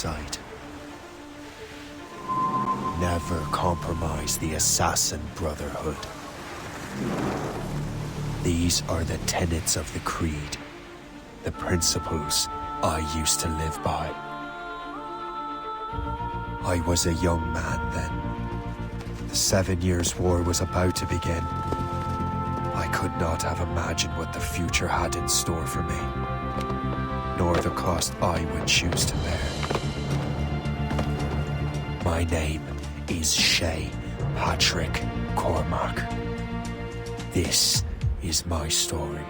sight. Never compromise the Assassin Brotherhood. These are the tenets of the Creed, the principles I used to live by. I was a young man then. The 7 Years' War was about to begin. I could not have imagined what the future had in store for me, nor the cost I would choose to bear. My name is Shay Patrick Cormac. This is my story.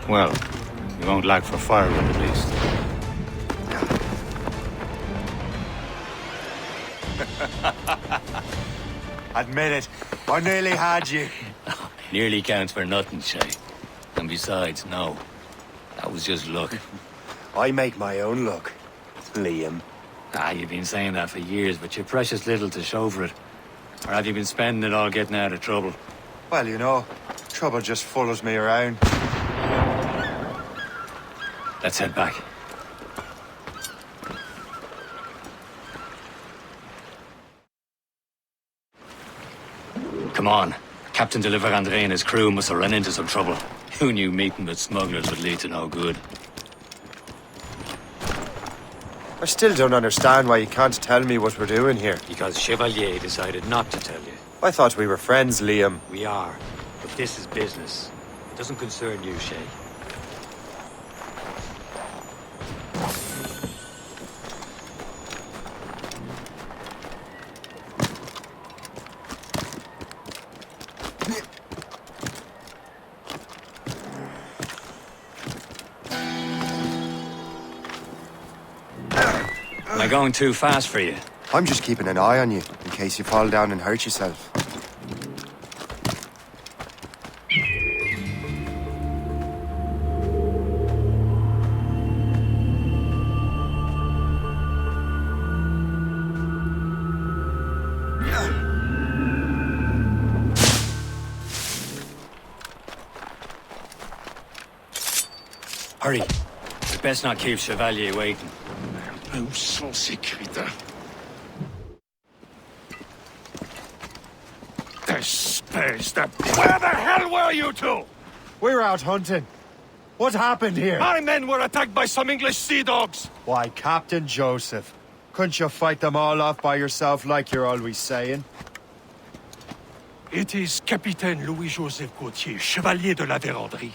Well, you won't lack for firewood at least. Admit it, I nearly had you. Nearly counts for nothing, Shay. And besides, no. That was just luck. I make my own luck, Liam. You've been saying that for years, but you're precious little to show for it. Or have you been spending it all getting out of trouble? Well, you know, trouble just follows me around. Let's head back. Come on. Captain de Andre and his crew must have run into some trouble. Who knew meeting with smugglers would lead to no good? I still don't understand why you can't tell me what we're doing here. Because Chevalier decided not to tell you. I thought we were friends, Liam. We are. But this is business. It doesn't concern you, Shay. Am I going too fast for you? I'm just keeping an eye on you, in case you fall down and hurt yourself. Hurry. It's best not keep Chevalier waiting. Où sont ces crétins? Where the hell were you two? We're out hunting. What happened here? My men were attacked by some English sea dogs. Why, Captain Joseph, couldn't you fight them all off by yourself like you're always saying? It is Capitaine Louis-Joseph Gauthier, Chevalier de la Vérendrye.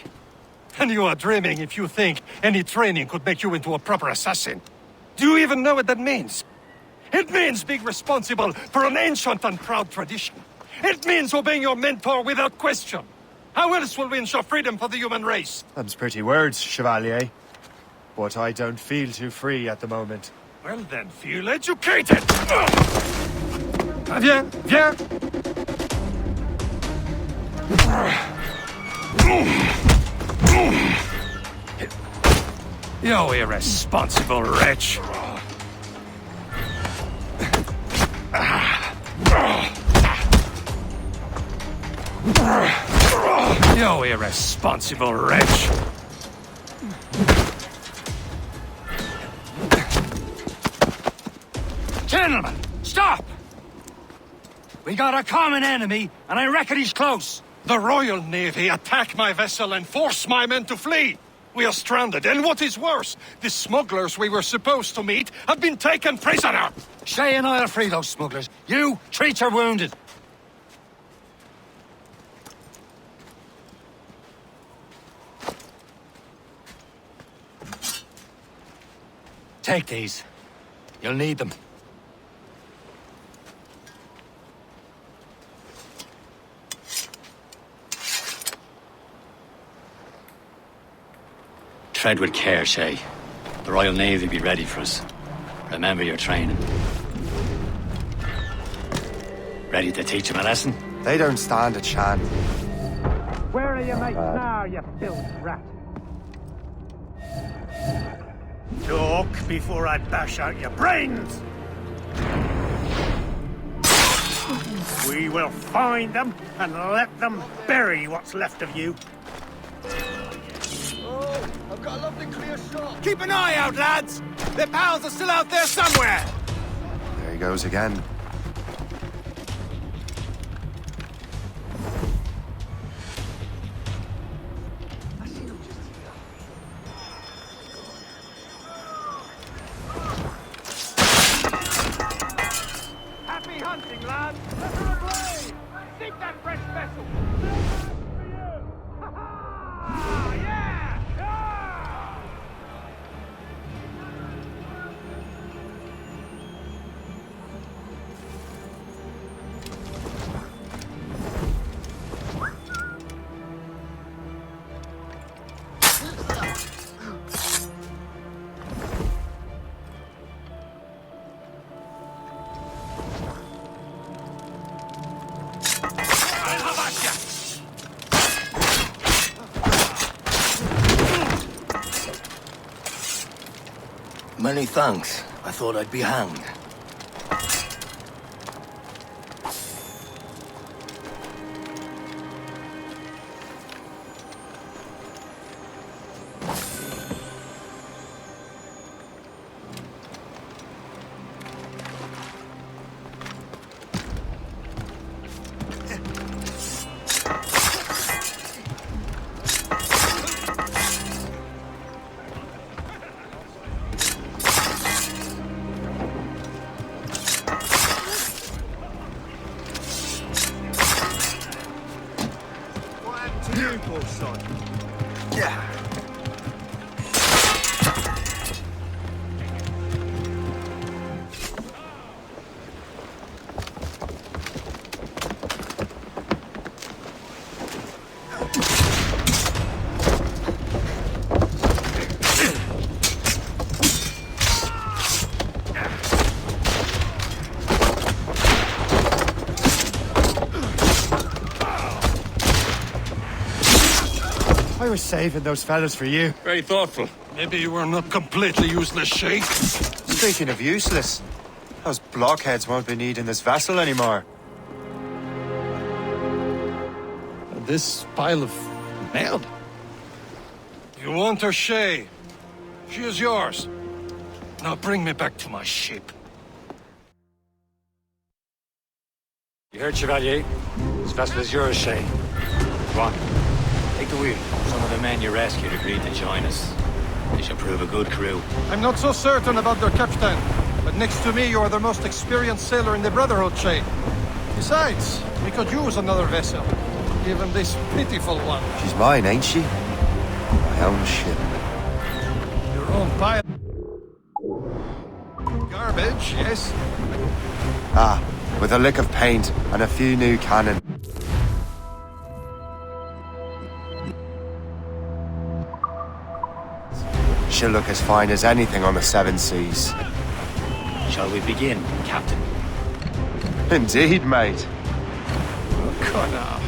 And you are dreaming if you think any training could make you into a proper assassin. Do you even know what that means? It means being responsible for an ancient and proud tradition. It means obeying your mentor without question. How else will we ensure freedom for the human race? Them's pretty words, Chevalier. But I don't feel too free at the moment. Well then, feel educated! Viens, viens! You irresponsible wretch! You irresponsible wretch! Gentlemen, stop! We got a common enemy, and I reckon he's close. The Royal Navy attacked my vessel and forced my men to flee. We are stranded, and what is worse, the smugglers we were supposed to meet have been taken prisoner. Shay and I'll free those smugglers. You, treat your wounded. Take these. You'll need them. Tread with care, Shay. The Royal Navy will be ready for us. Remember your training. Ready to teach them a lesson? They don't stand a chance. Where are your mates now, you filthy rat? Look before I bash out your brains! We will find them and let them bury what's left of you. Oh, I've got a lovely clear shot. Keep an eye out, lads! Their pals are still out there somewhere! There he goes again. Happy hunting, lads! Let her ablaze! Seek that fresh vessel! Yeah! Yeah! Many thanks. I thought I'd be hanged. I was saving those fellas for you. Very thoughtful. Maybe you were not completely useless, Sheikh. Speaking of useless, those blockheads won't be needing this vessel anymore. This pile of mail. You want her, Shay? She is yours. Now bring me back to my ship. You heard, Chevalier? This vessel is yours, Shay. Go on. Take the wheel. Some of the men you rescued agreed to join us. They shall prove a good crew. I'm not so certain about their captain, but next to me you are the most experienced sailor in the Brotherhood, Shay. Besides, we could use another vessel, even this pitiful one. She's mine, ain't she? My own ship. Your own pile. Garbage, yes? Ah, with a lick of paint and a few new cannon. She'll look as fine as anything on the seven seas. Shall we begin, Captain? Indeed, mate. Connor.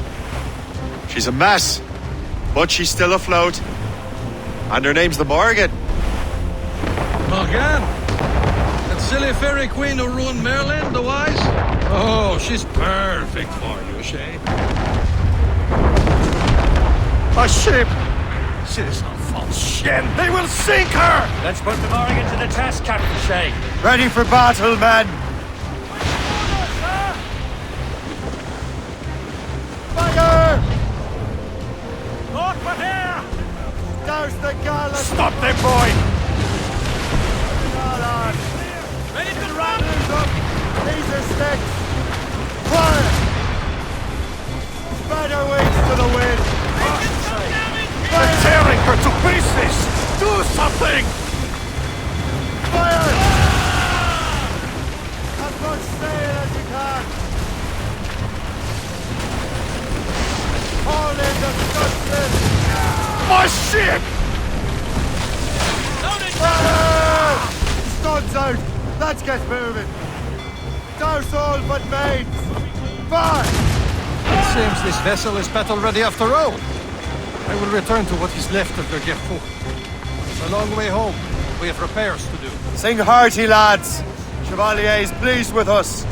She's a mess, but she's still afloat. And her name's the Morgan. Morgan? That silly fairy queen who ruined Merlin, the wise? Oh, she's perfect for you, Shay. A ship! Citizen false shen! They will sink her! Let's put the Morgan to the test, Captain Shay. Ready for battle, men! Fire! Look for here! Douse the galley! Stop them, boy! Ready to run! These are sticks! Fire! Spread our wings to the wind! They're tearing her to pieces! Do something! Fire! As much sail as you can! All in the stunted! My ship! Fire! Stuns out! Let's get moving! Douse all but mains! Fire! It seems this vessel is battle ready after all. I will return to what is left of the Gerpo. It's a long way home. We have repairs to do. Sing hearty, lads. Chevalier is pleased with us.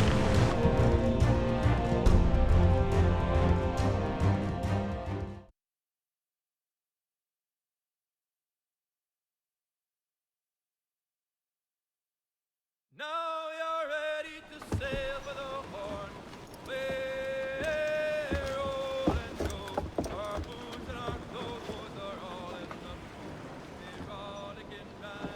Now you're ready to sail for the horn. We're rolling go. Our boots and our clothes are all in the rollicking band.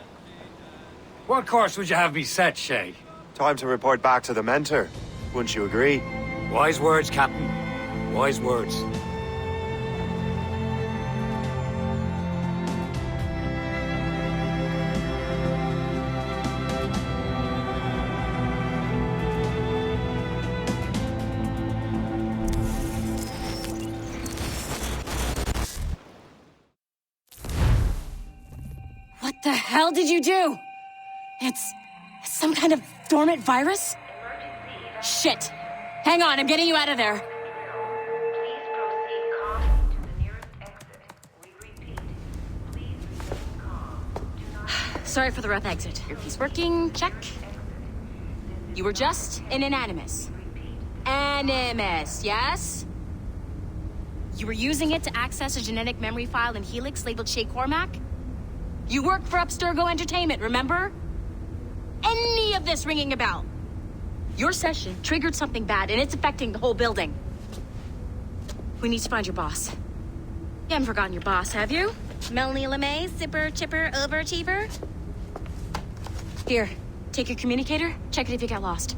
What course would you have me set, Shay? Time to report back to the mentor. Wouldn't you agree? Wise words, Captain. Wise words. What the hell did you do? It's some kind of dormant virus? Shit! Hang on, I'm getting you out of there. Please proceed calmly to the nearest exit. We repeat, please remain calm. Do not Sorry for the rough exit. Earpiece working, check. You were just an animus. Animus, yes? You were using it to access a genetic memory file in Helix labeled Shay Cormac? You worked for Abstergo Entertainment, remember? Any of this ringing a bell? Your session triggered something bad, and it's affecting the whole building. We need to find your boss. You haven't forgotten your boss, have you? Melanie LeMay, zipper, chipper, overachiever? Here, take your communicator, check it if you got lost.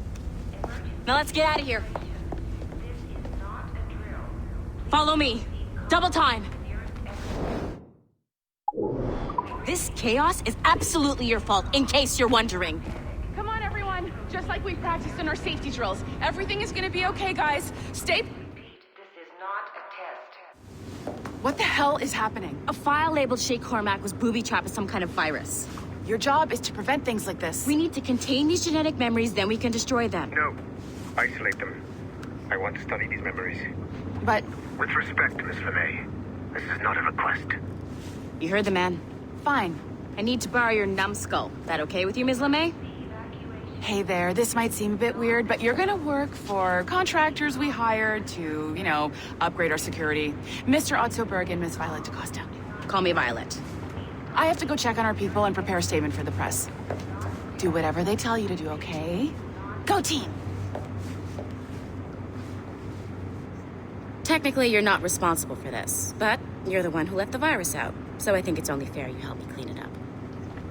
Now let's get out of here. This is not a drill. Follow me. Double time. This chaos is absolutely your fault, in case you're wondering. Come on, everyone. Just like we practiced in our safety drills. Everything is gonna be okay, guys. Stay... Repeat, this is not a test. What the hell is happening? A file labeled Shay Cormac was booby-trapped with some kind of virus. Your job is to prevent things like this. We need to contain these genetic memories, then we can destroy them. No. Isolate them. I want to study these memories. But... With respect, Miss LeMay, this is not a request. You heard the man. fine. I need to borrow your numbskull. That okay with you, Ms. LeMay? Hey there, this might seem a bit weird, but you're gonna work for contractors we hired to, you know, upgrade our security. Mr. Otto Berg and Miss Violet DaCosta. Call me Violet. I have to go check on our people and prepare a statement for the press. Do whatever they tell you to do, okay? Go team! Technically, you're not responsible for this, but you're the one who let the virus out, so I think it's only fair you help me clean it up.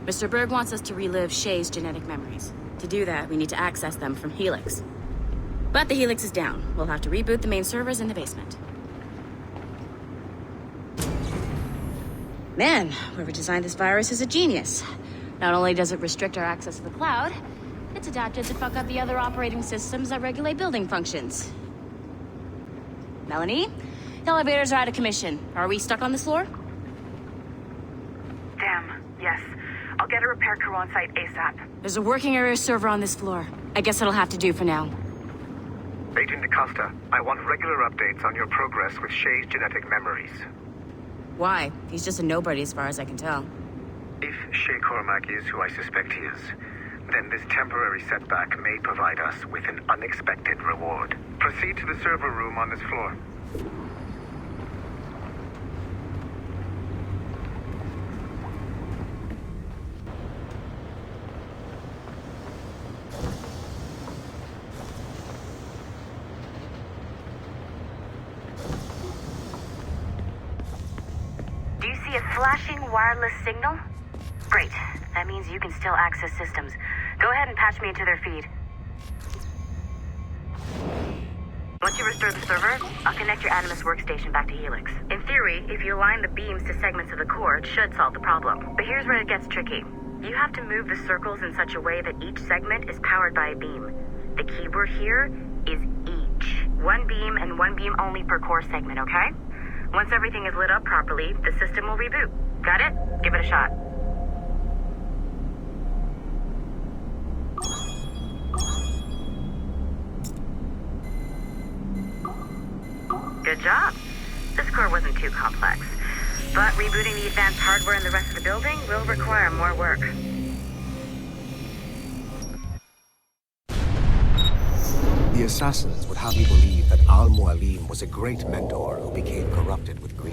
Mr. Berg wants us to relive Shay's genetic memories. To do that, we need to access them from Helix. But the Helix is down. We'll have to reboot the main servers in the basement. Man, whoever designed this virus is a genius. Not only does it restrict our access to the cloud, it's adapted to fuck up the other operating systems that regulate building functions. Melanie? The elevators are out of commission. Are we stuck on this floor? Damn, yes. I'll get a repair crew on site ASAP. There's a working area server on this floor. I guess it'll have to do for now. Agent DaCosta, I want regular updates on your progress with Shay's genetic memories. Why? He's just a nobody as far as I can tell. If Shay Cormac is who I suspect he is, then this temporary setback may provide us with an unexpected reward. Proceed to the server room on this floor. Do you see a flashing wireless signal? Great. That means you can still access systems. Go ahead and patch me into their feed. Once you restore the server, I'll connect your Animus workstation back to Helix. In theory, if you align the beams to segments of the core, it should solve the problem. But here's where it gets tricky. You have to move the circles in such a way that each segment is powered by a beam. The keyword here is each. One beam and one beam only per core segment, okay? Once everything is lit up properly, the system will reboot. Got it? Give it a shot. Good job. This core wasn't too complex. But rebooting the advanced hardware in the rest of the building will require more work. The assassins would have you believe that Al-Mualim was a great mentor who became corrupted with greed,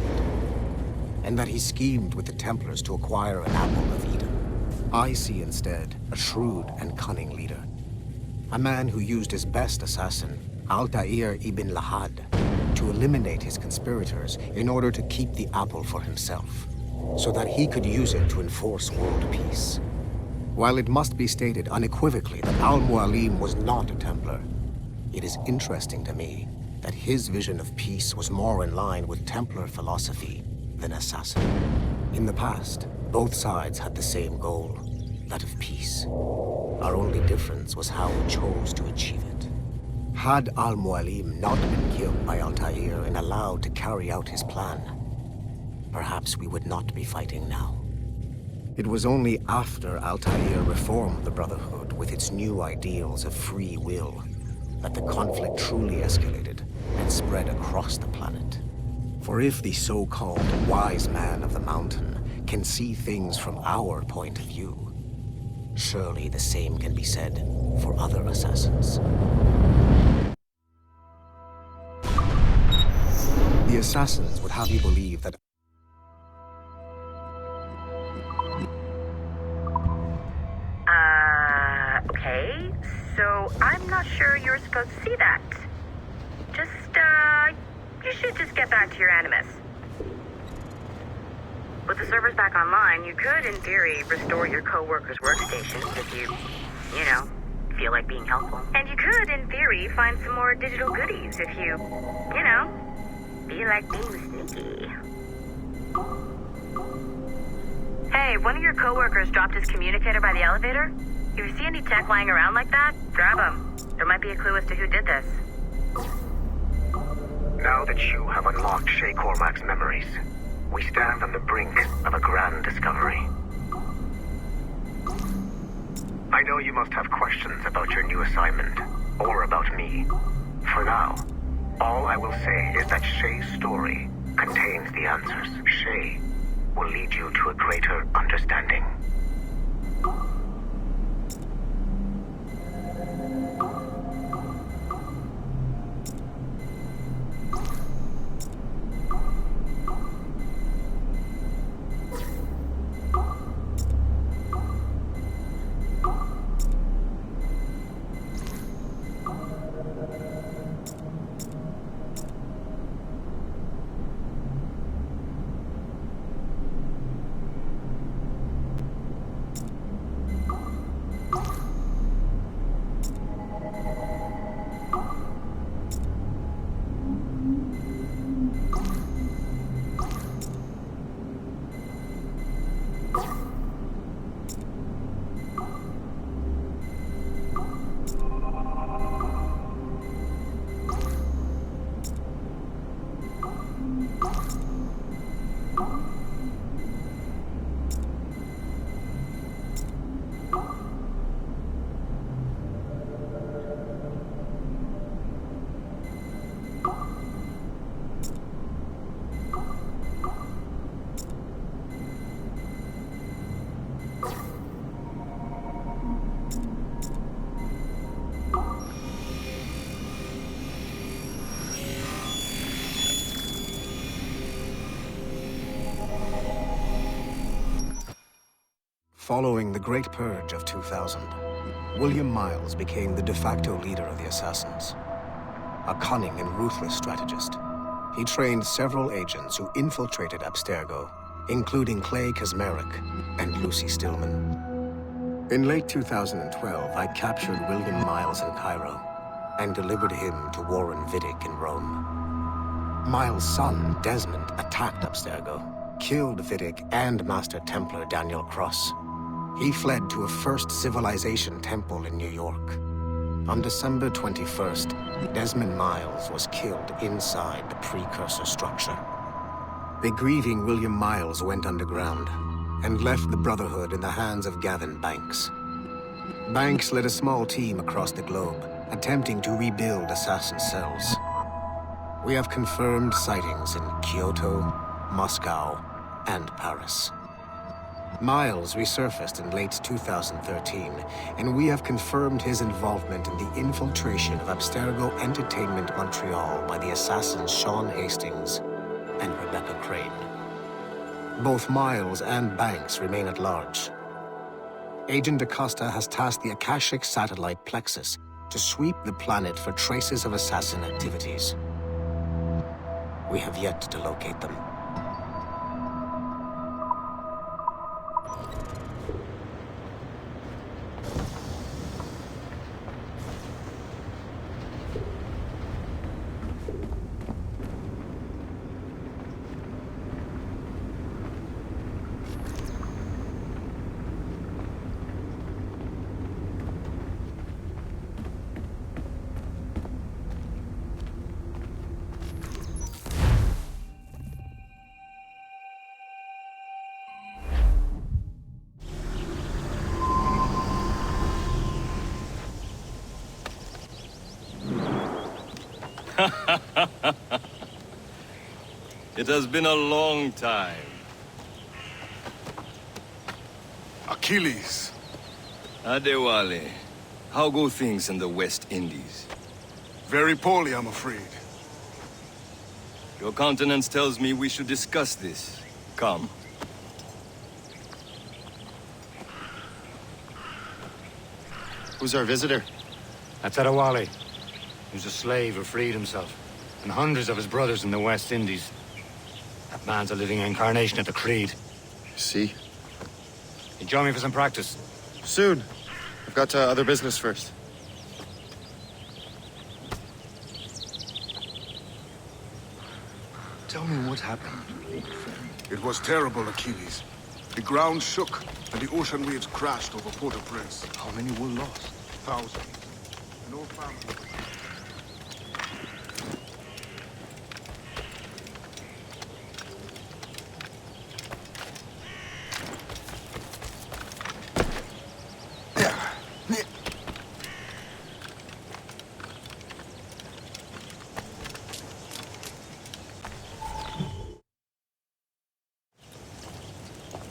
and that he schemed with the Templars to acquire an apple of Eden. I see instead a shrewd and cunning leader, a man who used his best assassin, Altair ibn Lahad, to eliminate his conspirators in order to keep the apple for himself, so that he could use it to enforce world peace. While it must be stated unequivocally that Al-Mualim was not a Templar, it is interesting to me that his vision of peace was more in line with Templar philosophy than assassin. In the past, both sides had the same goal, that of peace. Our only difference was how we chose to achieve it. Had Al-Mualim not been killed by Altair and allowed to carry out his plan, perhaps we would not be fighting now. It was only after Altair reformed the Brotherhood with its new ideals of free will that the conflict truly escalated and spread across the planet. For if the so-called wise man of the mountain can see things from our point of view, surely the same can be said for other assassins. The assassins would have you believe that Okay, so I'm not sure you're supposed to see that. You should just get back to your Animus. With the servers back online, you could, in theory, restore your co-workers' workstations if you feel like being helpful. And you could, in theory, find some more digital goodies if you feel like being sneaky. Hey, one of your co-workers dropped his communicator by the elevator. If you see any tech lying around like that, grab them. There might be a clue as to who did this. Now that you have unlocked Shay Cormac's memories, we stand on the brink of a grand discovery. I know you must have questions about your new assignment, or about me. For now, all I will say is that Shay's story contains the answers. Shay will lead you to a greater understanding. Following the Great Purge of 2000, William Miles became the de facto leader of the Assassins. A cunning and ruthless strategist, he trained several agents who infiltrated Abstergo, including Clay Kazmarek and Lucy Stillman. In late 2012, I captured William Miles in Cairo and delivered him to Warren Vidic in Rome. Miles' son, Desmond, attacked Abstergo, killed Vidic and Master Templar Daniel Cross. He fled to a First Civilization temple in New York. On December 21st, Desmond Miles was killed inside the precursor structure. The grieving William Miles went underground and left the Brotherhood in the hands of Gavin Banks. Banks led a small team across the globe, attempting to rebuild assassin cells. We have confirmed sightings in Kyoto, Moscow, and Paris. Miles resurfaced in late 2013, and we have confirmed his involvement in the infiltration of Abstergo Entertainment Montreal by the assassins Sean Hastings and Rebecca Crane. Both Miles and Banks remain at large. Agent Acosta has tasked the Akashic satellite Plexus to sweep the planet for traces of assassin activities. We have yet to locate them. It has been a long time. Achilles. Adewale, how go things in the West Indies? Very poorly, I'm afraid. Your countenance tells me we should discuss this. Come. Who's our visitor? That's Adewale. He was a slave who freed himself, and hundreds of his brothers in the West Indies. That man's a living incarnation of the Creed. See? You join me for some practice? Soon. I've got other business first. Tell me what happened. It was terrible, Achilles. The ground shook, and the ocean waves crashed over Port-au-Prince. How many were lost? Thousands. No family.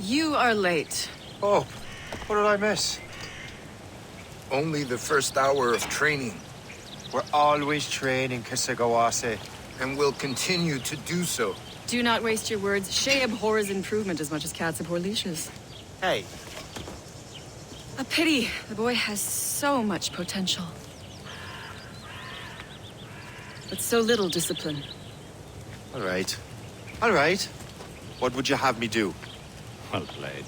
You are late. Oh, what did I miss? Only the first hour of training. We're always training, Kisagawase. And will continue to do so. Do not waste your words. Shay abhors improvement as much as cats abhor leashes. Hey. A pity. The boy has so much potential. But so little discipline. All right. All right. What would you have me do? Well played.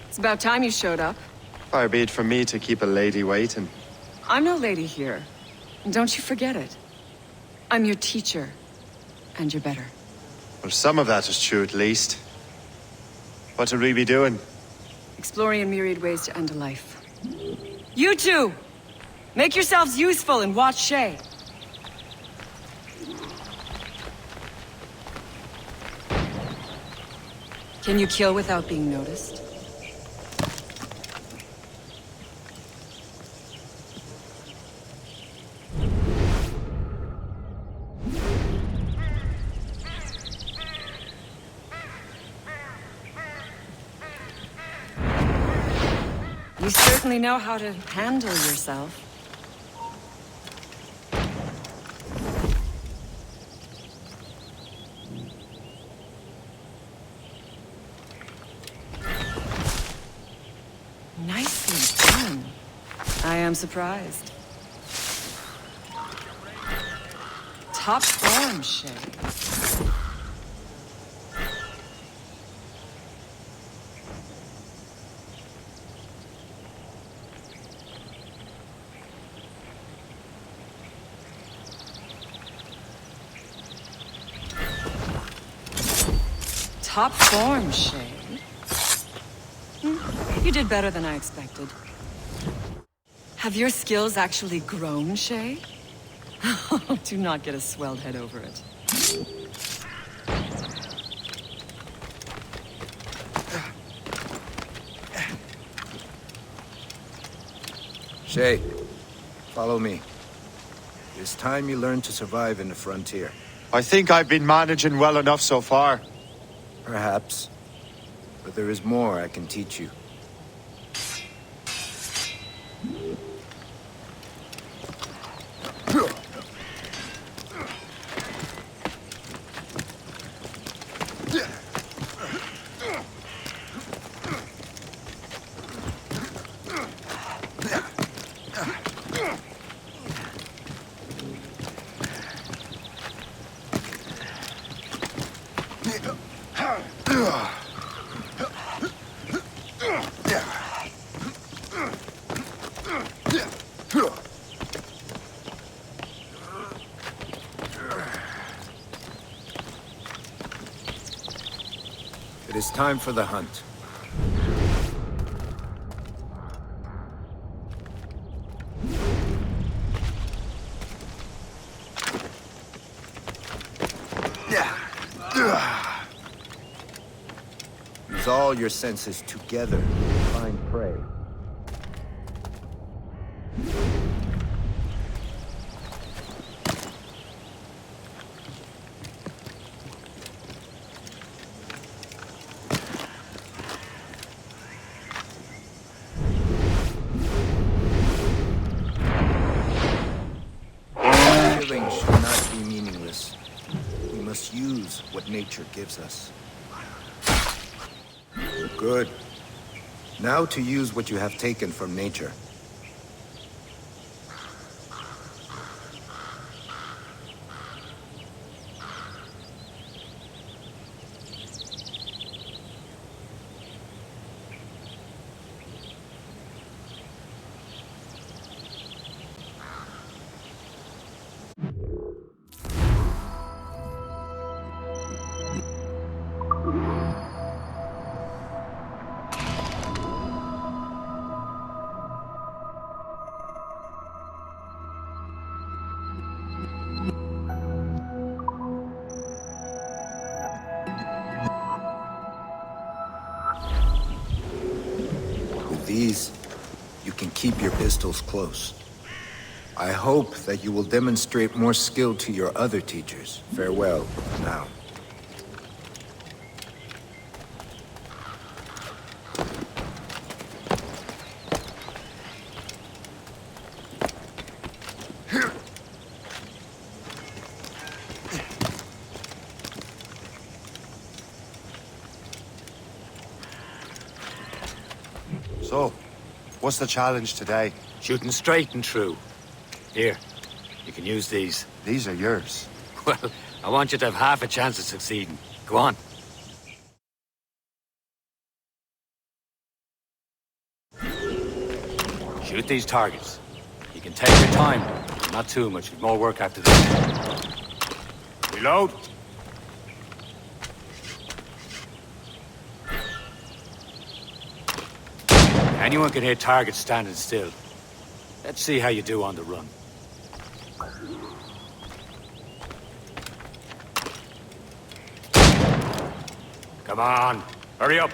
It's about time you showed up. Far be it from me to keep a lady waiting. I'm no lady here. And don't you forget it. I'm your teacher. And you're better. Well, some of that is true at least. What would we be doing? Exploring a myriad ways to end a life. You two! Make yourselves useful and watch Shay. Can you kill without being noticed? You certainly know how to handle yourself. Nicely done. I am surprised. Top form, Shay. Top form, Shay. You did better than I expected. Have your skills actually grown, Shay? Do not get a swelled head over it. Shay, follow me. It's time you learn to survive in the frontier. I think I've been managing well enough so far. Perhaps. But there is more I can teach you. It is time for the hunt. Use all your senses together to find prey. Killing should not be meaningless. We must use what nature gives us. Good. Now to use what you have taken from nature. With these, you can keep your pistols close. I hope that you will demonstrate more skill to your other teachers. Farewell, now. So, what's the challenge today? Shooting straight and true. Here, you can use these. These are yours. Well, I want you to have half a chance of succeeding. Go on. Shoot these targets. You can take your time. Not too much. More work after this. Reload. Anyone can hit targets standing still. Let's see how you do on the run. Come on, hurry up.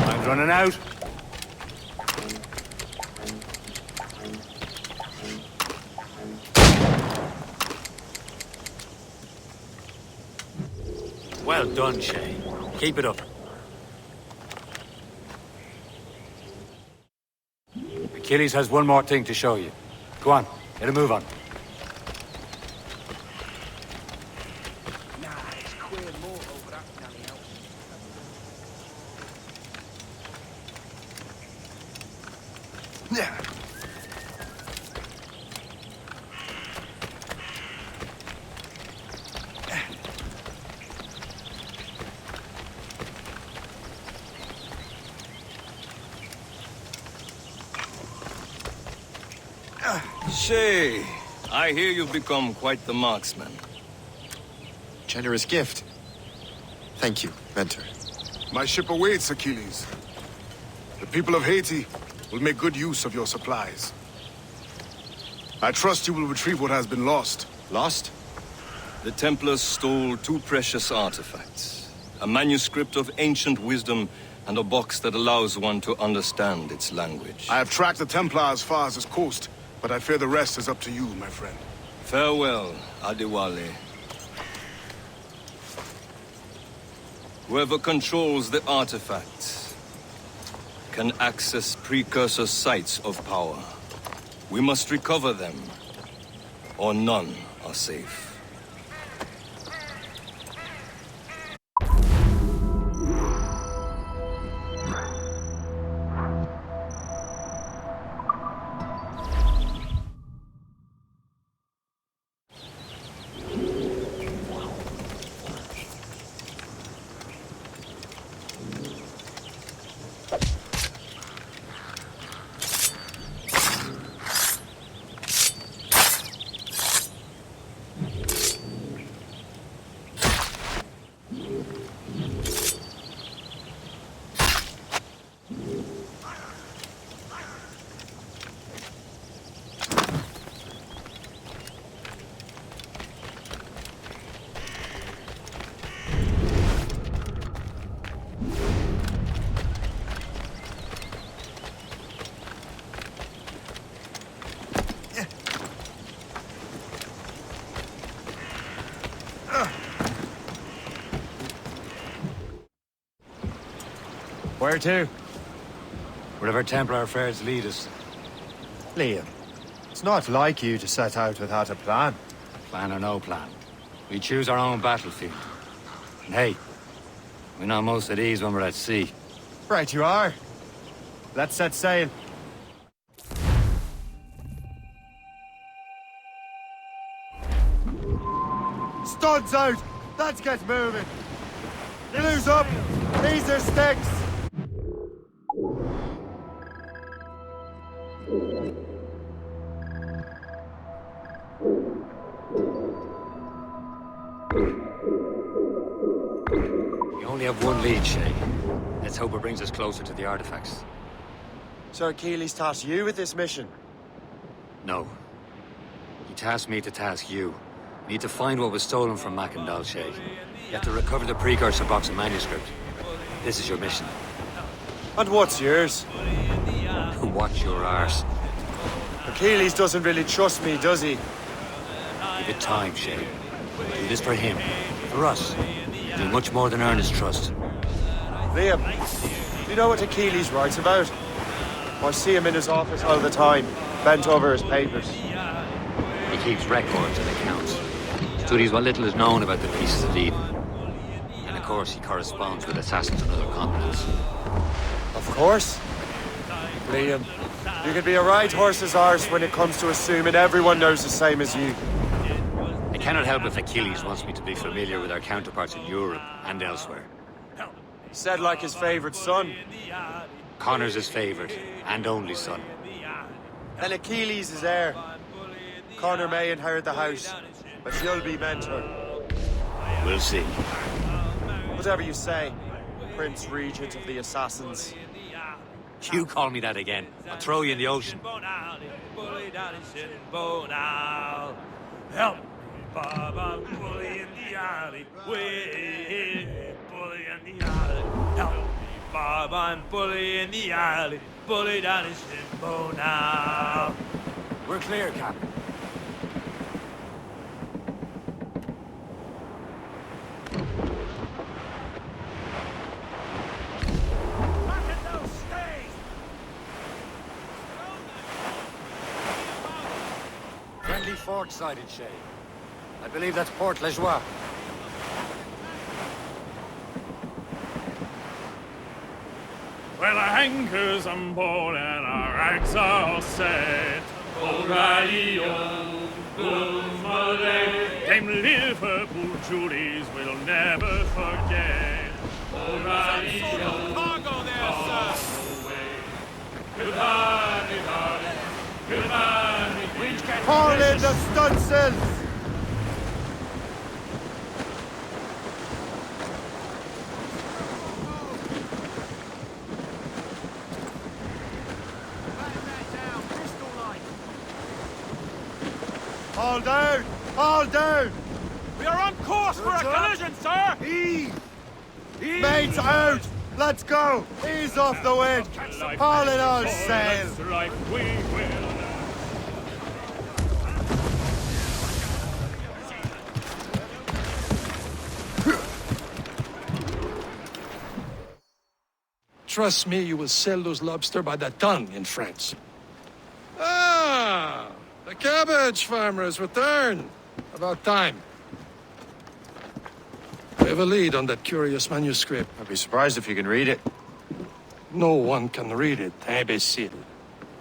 Time's running out. Well done, Shay. Keep it up. Achilles has one more thing to show you. Go on, get a move on. Shay, I hear you've become quite the marksman. Generous gift. Thank you, Mentor. My ship awaits, Achilles. The people of Haiti will make good use of your supplies. I trust you will retrieve what has been lost. Lost? The Templars stole 2 precious artifacts. A manuscript of ancient wisdom and a box that allows one to understand its language. I have tracked the Templar as far as this coast, but I fear the rest is up to you, my friend. Farewell, Adewale. Whoever controls the artifacts can access precursor sites of power. We must recover them, or none are safe. Where to? Wherever Templar affairs lead us. Liam, it's not like you to set out without a plan. Plan or no plan. We choose our own battlefield. And hey, we're not most at ease when we're at sea. Right you are. Let's set sail. Studs out! Let's get moving! Canoes up! These are sticks! We only have one lead, Shay. Let's hope it brings us closer to the artifacts. So Achilles tasked you with this mission? No. He tasked me to task you. We need to find what was stolen from Macandal, Shay. You have to recover the precursor box of manuscript. This is your mission. And what's yours? Watch your arse. Achilles doesn't really trust me, does he? Give it time, Shay. Do this for him. For us. Do much more than earn his trust. Liam, do you know what Achilles writes about? I see him in his office all the time, bent over his papers. He keeps records and accounts. Studies what little is known about the pieces of Eden. And of course, he corresponds with assassins on other continents. Of course. Liam, you can be a right horse's arse when it comes to assuming everyone knows the same as you. I cannot help if Achilles wants me to be familiar with our counterparts in Europe and elsewhere. Said like his favorite son. Connor's his favorite and only son. And Achilles is heir. Connor may inherit the house, but you'll be mentor. We'll see. Whatever you say, Prince Regent of the Assassins. You call me that again. I'll throw you in the ocean. Help! Baba, bully in the alley. Bully in the alley. Help! Baba, and bully in the alley. Bully down his shinbo now. We're clear, Captain. Friendly fort sighted, Shay. I believe that's Port Lejoie. Well, our anchors on board and our rags are all set. O'Reilly, Dame Liverpool Julie's we'll never forget. O'Reilly, cargo there, sir. Goodbye, me darling. Goodbye, me. Winch, Haul in the stunsails! All down! All down! We are on course for a collision, sir! Ease! Mates out! Let's go! Ease off the wind! Haul in all sail! Like we will. Trust me, you will sell those lobster by the ton in France. Ah! The cabbage farmer has returned. About time. We have a lead on that curious manuscript. I'd be surprised if you can read it. No one can read it, imbecile.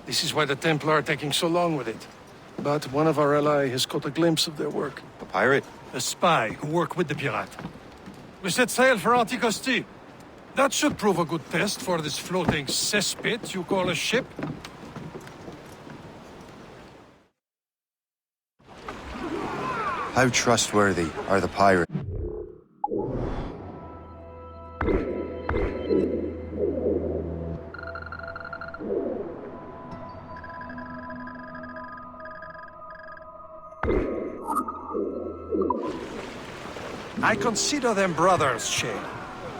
This is why the Templar are taking so long with it. But one of our allies has caught a glimpse of their work. A pirate? A spy who worked with the pirate. We set sail for Anticosti. That should prove a good test for this floating cesspit you call a ship. How trustworthy are the pirates? I consider them brothers, Shay.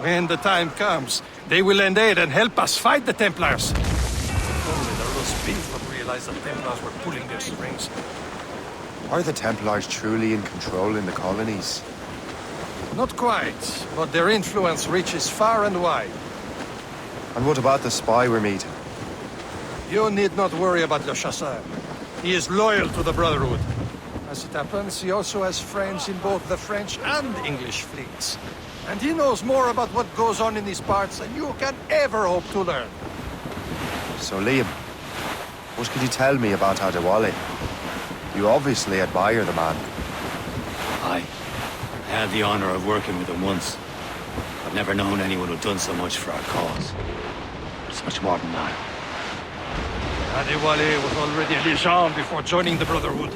When the time comes, they will lend aid and help us fight the Templars. If only the roast beef would realize the Templars were pulling their strings. Are the Templars truly in control in the colonies? Not quite, but their influence reaches far and wide. And what about the spy we're meeting? You need not worry about Le Chasseur. He is loyal to the Brotherhood. As it happens, he also has friends in both the French and English fleets. And he knows more about what goes on in these parts than you can ever hope to learn. So, Liam, what can you tell me about Adewale? You obviously admire the man. I had the honor of working with him once. I've never known anyone who'd done so much for our cause. It's much more than that. Adewale was already a legend before joining the Brotherhood.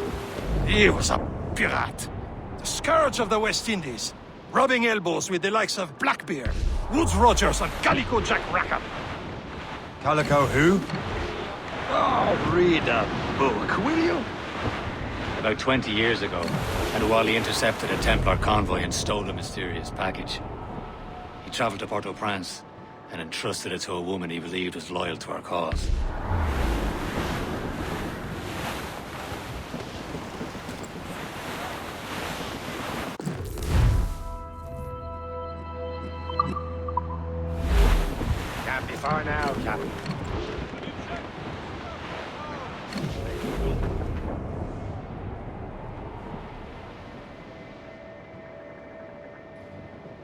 He was a pirate. The scourge of the West Indies. Rubbing elbows with the likes of Blackbeard, Woodes Rogers, and Calico Jack Rackham. Calico who? Oh, read a book, will you? About 20 years ago, Adewale intercepted a Templar convoy and stole a mysterious package. He traveled to Port-au-Prince and entrusted it to a woman he believed was loyal to our cause. Can't be far now, Captain.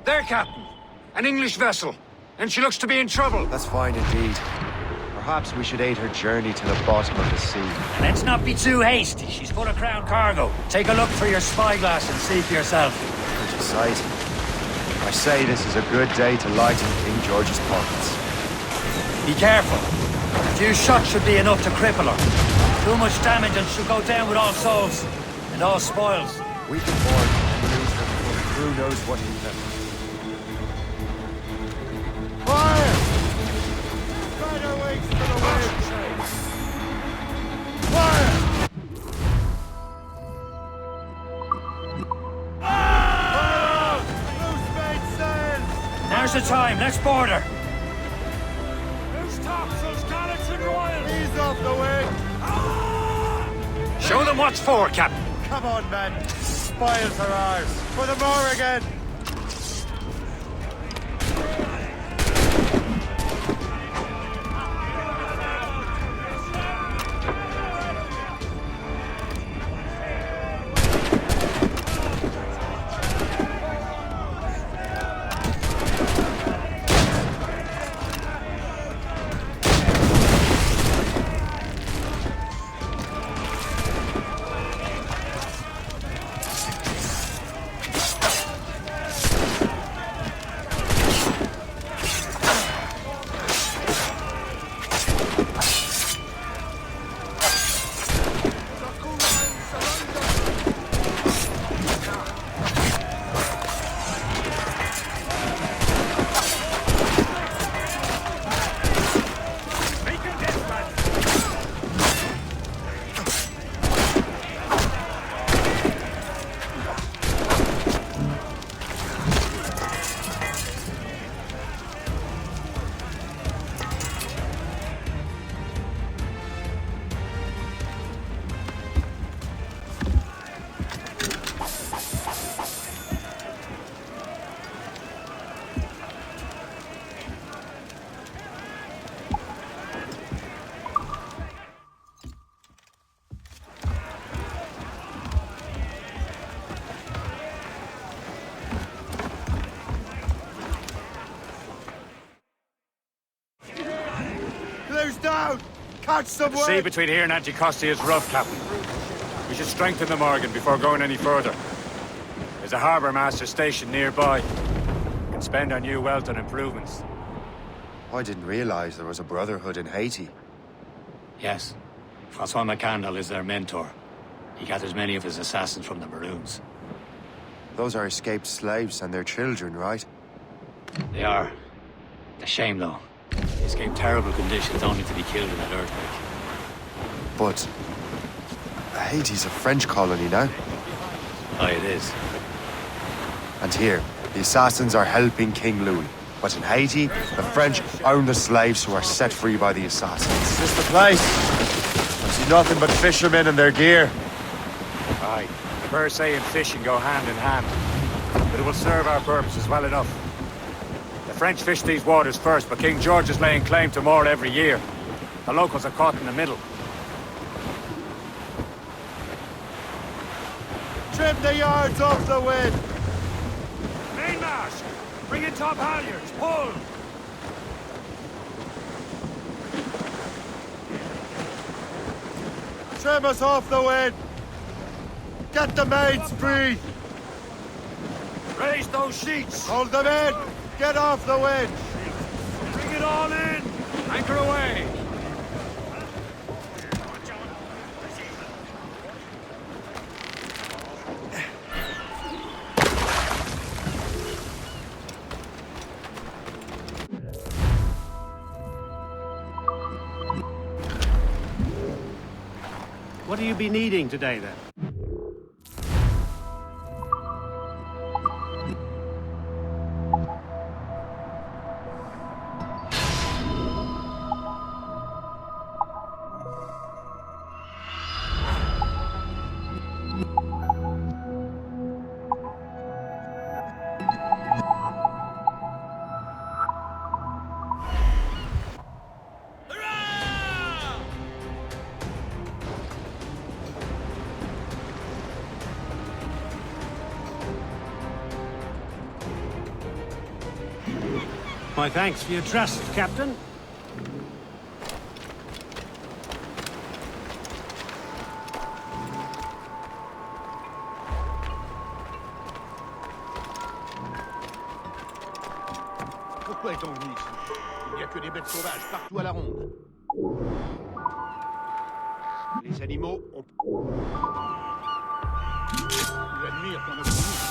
There, Captain. An English vessel. And she looks to be in trouble. That's fine indeed. Perhaps we should aid her journey to the bottom of the sea. Let's not be too hasty. She's full of crown cargo. Take a look through your spyglass and see for yourself. Pretty sight. I say this is a good day to lighten King George's pockets. Be careful. A few shots should be enough to cripple her. Too much damage and she'll go down with all souls and all spoils. We can board and lose her before the crew knows what hit them. Fire! Spread our wings to the wind! Fire! Fire! Loose mainsails! Now's the time. Let's board her. Who's topsails, cannons, and royals? Ease off the wind! Show them what's for, Captain. Come on, men! Spoils are ours! For the more again! Catch some The sea between here and Anticosti is rough, Captain. We should strengthen the Morgan before going any further. There's a harbour master stationed nearby. We can spend our new wealth on improvements. I didn't realize there was a brotherhood in Haiti. Yes. Francois McCandle is their mentor. He gathers many of his assassins from the Maroons. Those are escaped slaves and their children, right? They are. It's a shame, though. They escaped terrible conditions only to be killed in that earthquake. But Haiti's a French colony now. Oh, it is. And here, the assassins are helping King Louis. But in Haiti, the French own the slaves who are set free by the assassins. Is this the place? I see nothing but fishermen and their gear. Aye. Per se and fishing go hand in hand. But it will serve our purposes well enough. The French fish these waters first, but King George is laying claim to more every year. The locals are caught in the middle. Trim the yards off the wind! Mainmast! Bring in top halyards! Pull! Trim us off the wind! Get the mains free! Raise those sheets! Hold them in! Get off the wind! Bring it all in! Anchor away! What do you be needing today, then? My thanks for your trust, Captain. Pourquoi est-on venu ici? Il n'y a que des bêtes sauvages partout à la ronde. Les animaux ont... Ils admirent ton optimisme.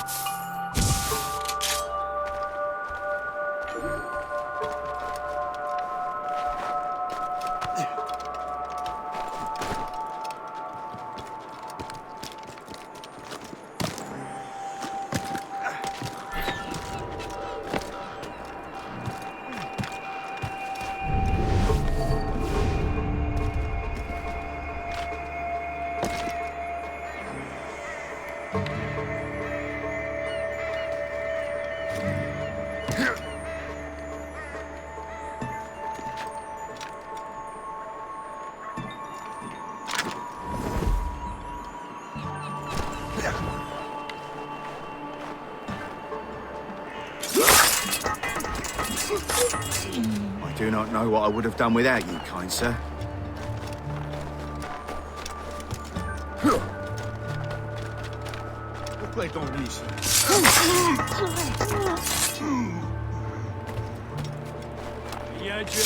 I do not know what I would have done without you, kind sir. Pourquoi est-on venu ici? Il y a un dieu.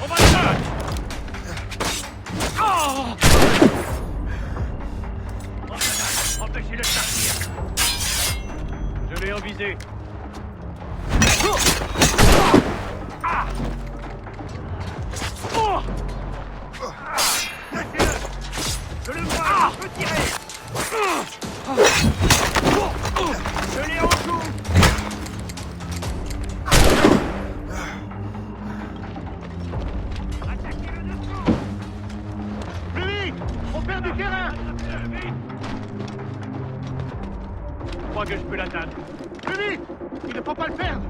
On va le faire! Empêchez-le de partir! Je vais en viser. Laissez-le! Je le vois! Je peux tirer! Je l'ai en joue! Je crois que je peux l'atteindre. Plus Plus vite! Il ne faut pas le perdre!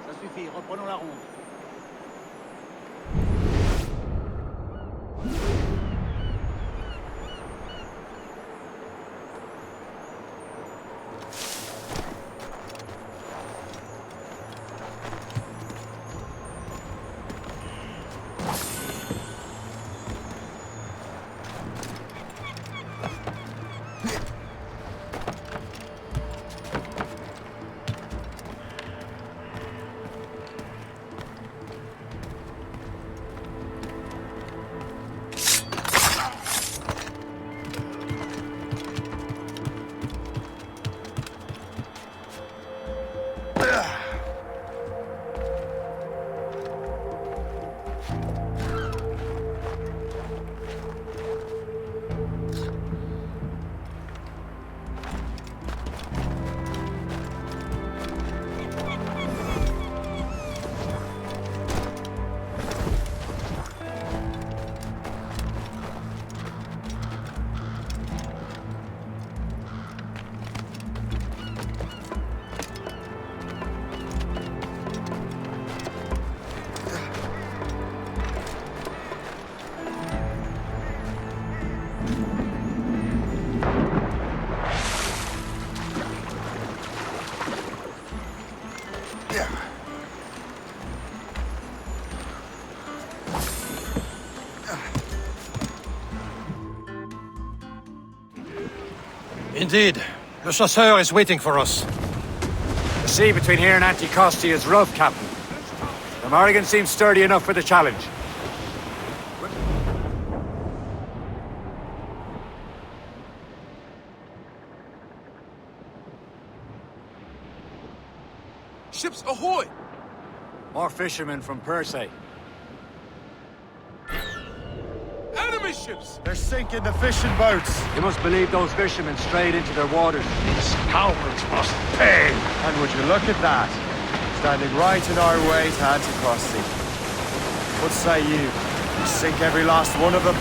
Ça suffit, reprenons la ronde. Indeed. Le chasseur is waiting for us. The sea between here and Anticosti is rough, Captain. The Morrigan seems sturdy enough for the challenge. Ships ahoy! More fishermen from Persay. Enemy ships! They're sinking the fishing boats. You must believe those fishermen strayed into their waters. These cowards must pay! And would you look at that? Standing right in our way to Anticosti. What say you? We sink every last one of them?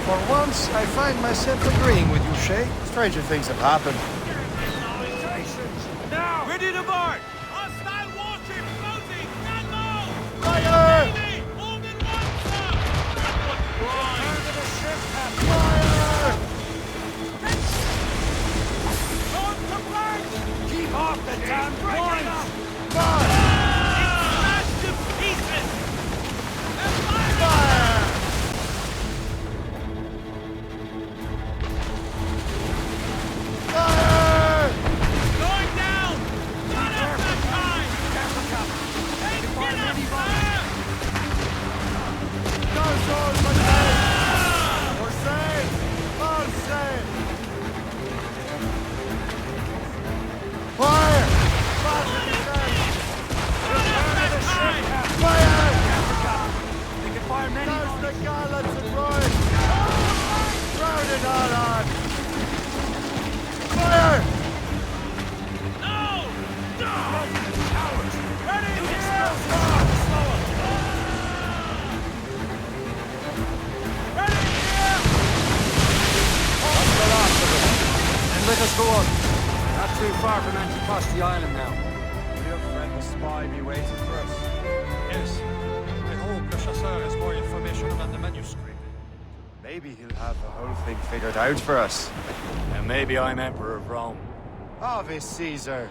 For once, I find myself agreeing with you, Shay. Stranger things have happened. Now! Ready to board! Hostile warship closing! Stand low! Fire! All in one, sir! Return to the ship, Captain! Fire! Going to flank! Keep off the damn points! Fire! It's smashed to pieces! And fire! Fire! Going down! Not at that time! Take it up, sir! No souls but saved! We're saved! All saved! Fire! Fire! They can fire many. There's the gallants and royals! Throw it all on! Fire! No! No! Cowards! Ready here! Ready here! That's the last of them. And let us go on. Not too far from Anticosti Island now. Your friend the spy be waiting for us. Yes. I hope Le Chasseur has more information about the manuscript. Maybe he'll have the whole thing figured out for us. And maybe I'm Emperor of Rome. Ave Caesar.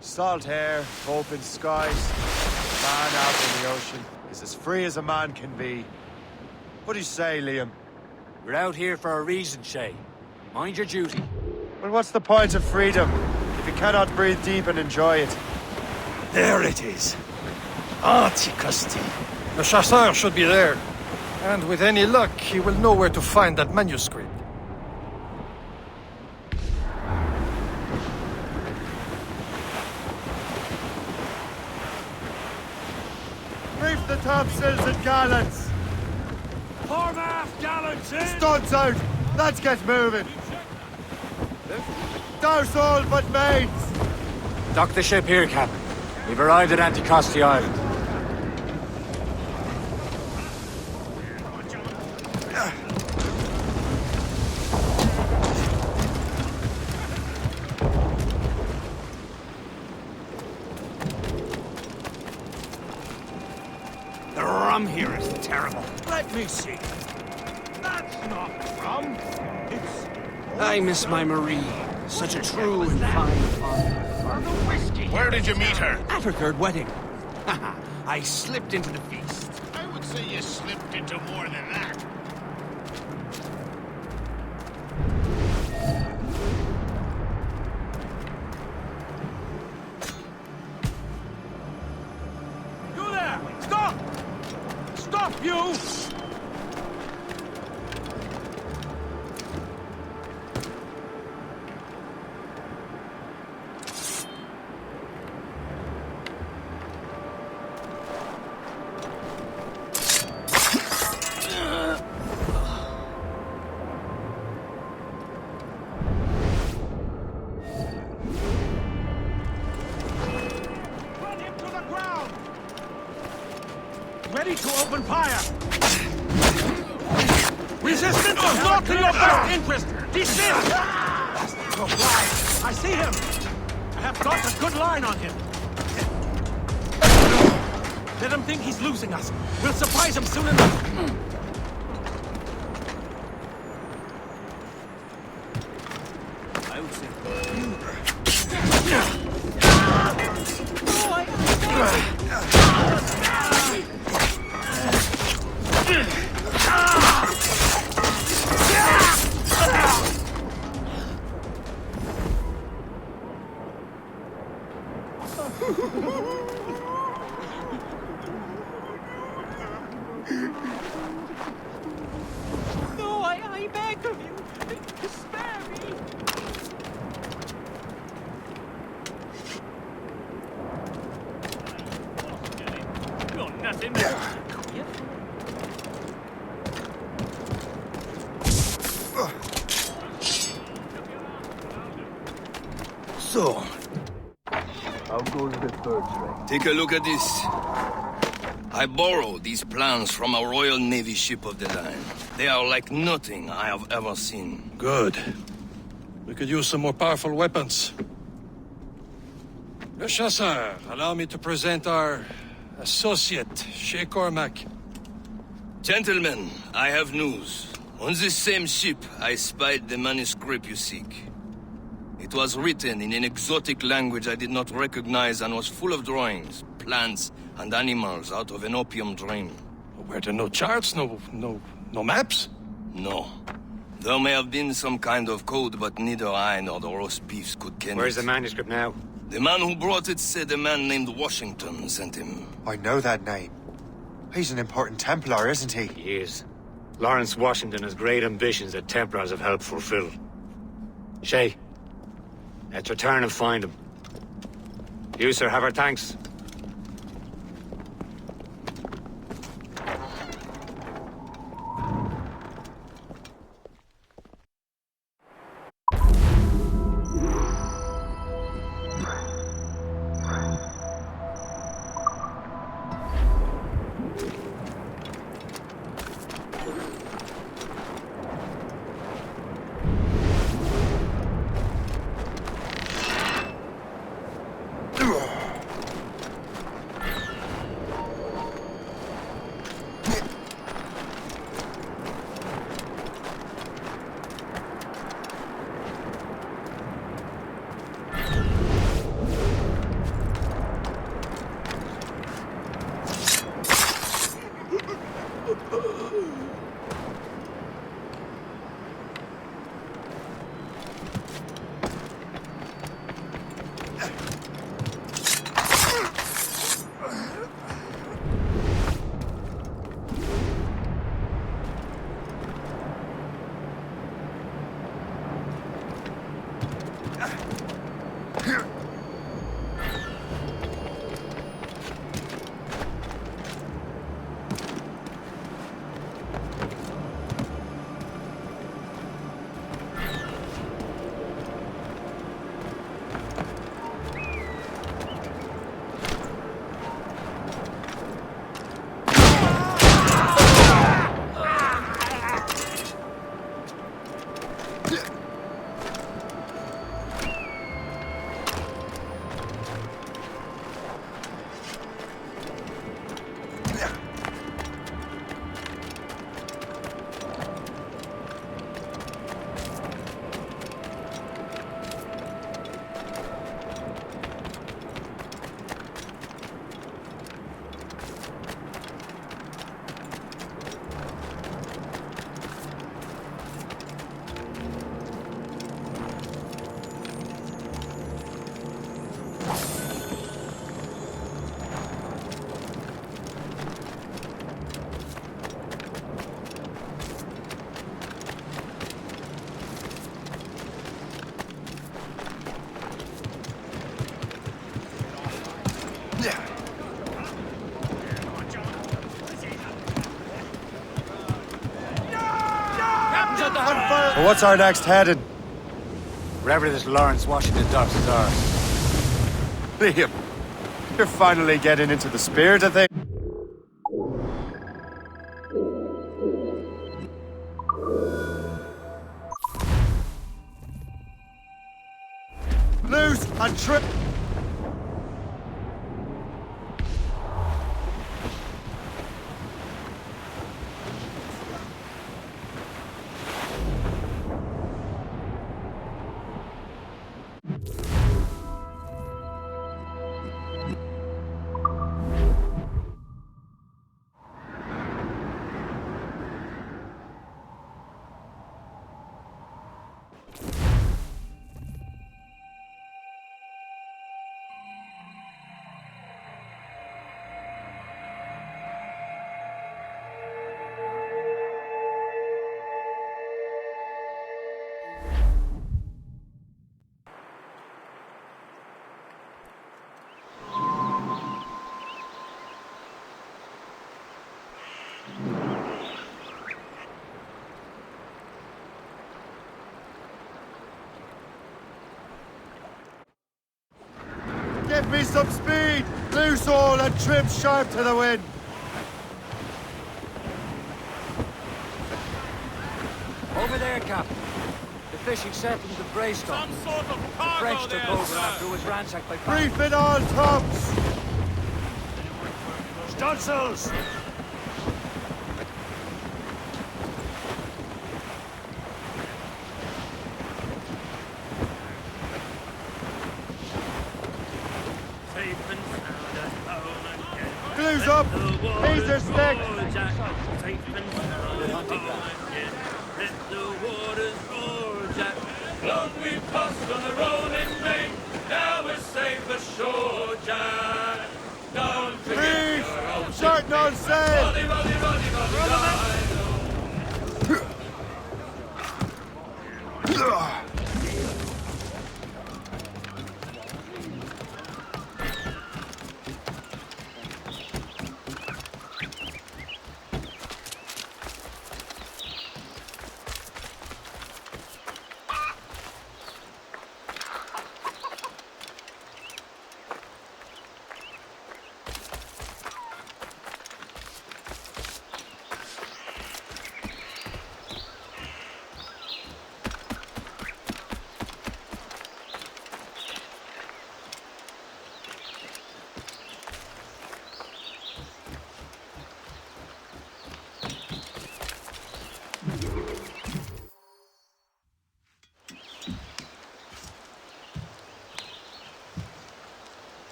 Salt air, open skies, man out in the ocean is as free as a man can be. What do you say, Liam? We're out here for a reason, Shay. Mind your duty. Well, what's the point of freedom if you cannot breathe deep and enjoy it? There it is. Anticosti. The chasseur should be there. And with any luck, he will know where to find that manuscript. Reef the topsails and gallants! Form aft gallants in! Studs out! Let's get moving! Douse all but mates! Dock the ship here, Captain. We've arrived at Anticosti Island. The rum here is terrible. Let me see. That's not rum. It's... I miss my Marie. Such a true and fine fun. Where did you meet her? At her third wedding. I slipped into the feast. I would say you slipped into more than that. You there! Stop! Stop, you! Ready to open fire! Resistance is not in your best interest! Desist! Go fly! I see him! I have got a good line on him! Let him think he's losing us! We'll surprise him soon enough! I would say... No, I beg of you. Spare me. You're nothing more. So, How goes the third train? take a look at this. I borrowed these plans from a Royal Navy ship of the line. They are like nothing I have ever seen. Good. We could use some more powerful weapons. Le Chasseur, allow me to present our associate, Shay Cormac. Gentlemen, I have news. On this same ship, I spied the manuscript you seek. It was written in an exotic language I did not recognize and was full of drawings, plants, and animals out of an opium dream. Were there no charts, no maps? No. There may have been some kind of code, but neither I nor the roast beefs could ken Where's it. the manuscript now? The man who brought it said a man named Washington sent him. I know that name. He's an important Templar, isn't he? He is. Lawrence Washington has great ambitions that Templars have helped fulfill. Shay, let's return and find him. You, sir, have our thanks. So what's our next heading? Wherever this Lawrence Washington docks is ours. Liam, you're finally getting into the spirit of things. Loose and trip. Give me some speed! Loose all and trim sharp to the wind! Over there, Captain. The fishing settlement of Greystone. Some sort of The cargo French took there, over sir. after it was ransacked by pirates. Brief it all, tops! Stunsels! Glue's up! These are sticks! Long we've tossed on the rolling main, now we're safe ashore, Jack. Don't forget your old Short on sail! Roddy, Roddy, Roddy, Roddy, Roddy.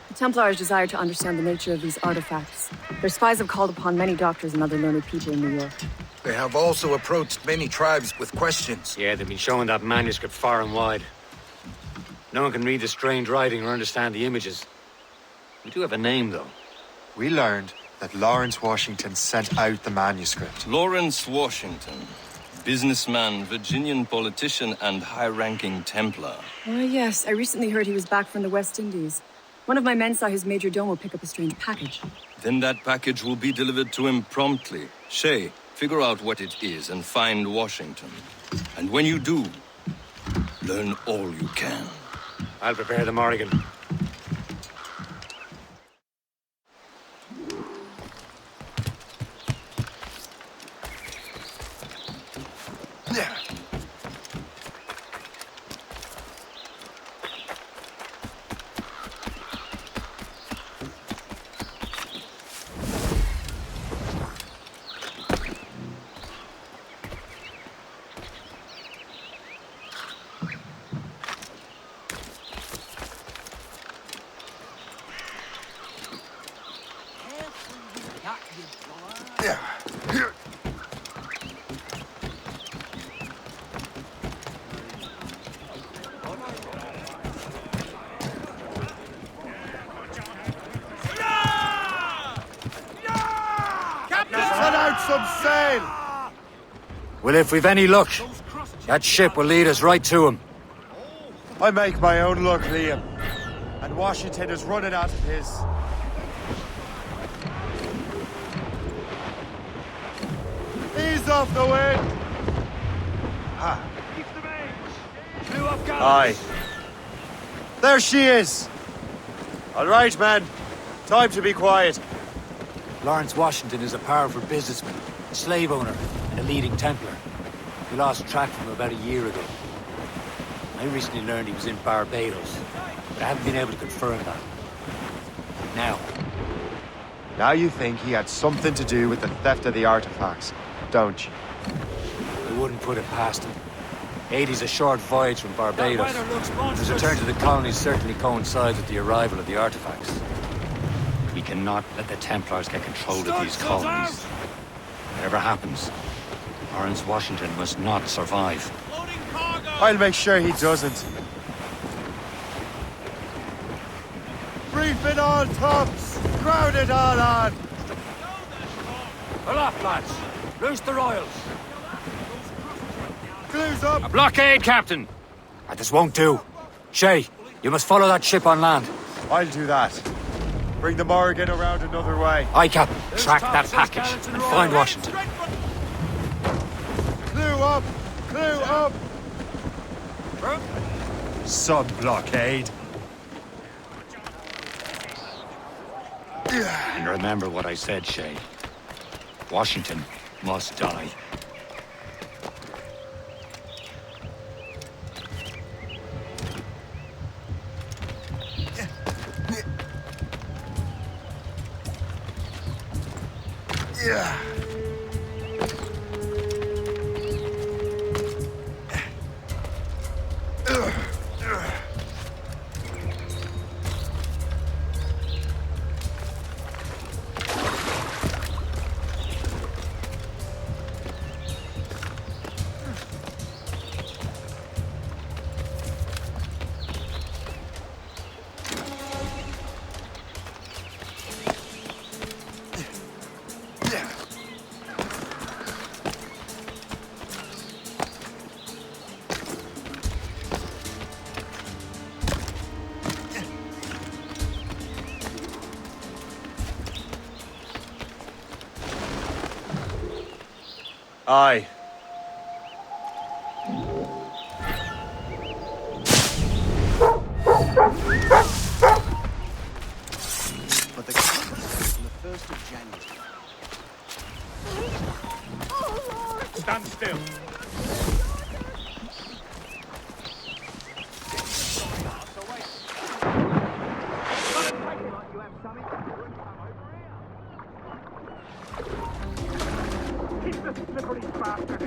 The Templars desire to understand the nature of these artifacts. Their spies have called upon many doctors and other learned people in New York. They have also approached many tribes with questions. Yeah, they've been showing that manuscript far and wide. No one can read the strange writing or understand the images. We do have a name, though. We learned that Lawrence Washington sent out the manuscript. Lawrence Washington. Businessman, Virginian politician, and high-ranking Templar. Yes, I recently heard he was back from the West Indies. One of my men saw his major domo pick up a strange package. Then that package will be delivered to him promptly. Shay, figure out what it is and find Washington. And when you do, learn all you can. I'll prepare the Morrigan. Set out some sail! Well, if we've any luck, that ship will lead us right to him. I make my own luck, Liam. And Washington is running out of his. Ease off the wind! Aye. There she is! All right, man. Time to be quiet. Lawrence Washington is a powerful businessman, a slave owner, and a leading Templar. We lost track of him about a year ago. I recently learned he was in Barbados, but I haven't been able to confirm that. Now you think he had something to do with the theft of the artifacts, don't you? I wouldn't put it past him. 80's a short voyage from Barbados. His return to the colonies certainly coincides with the arrival of the artifacts. We cannot let the Templars get control of these colonies. Whatever happens, Lawrence Washington must not survive. I'll make sure he doesn't. Brief it all, tops! Crowd it all on! Pull up, lads! Loose the royals! Clues up! A blockade, Captain! This won't do. Shay, you must follow that ship on land. I'll do that. Bring the Morrigan around another way. Aye, Captain. Track that package and find Washington. Clue up! Clue up! Sub-blockade. And remember what I said, Shay. Washington must die. Yeah. Aye. But the conference on the 1st of January. Stand still. Keep the slippery bastard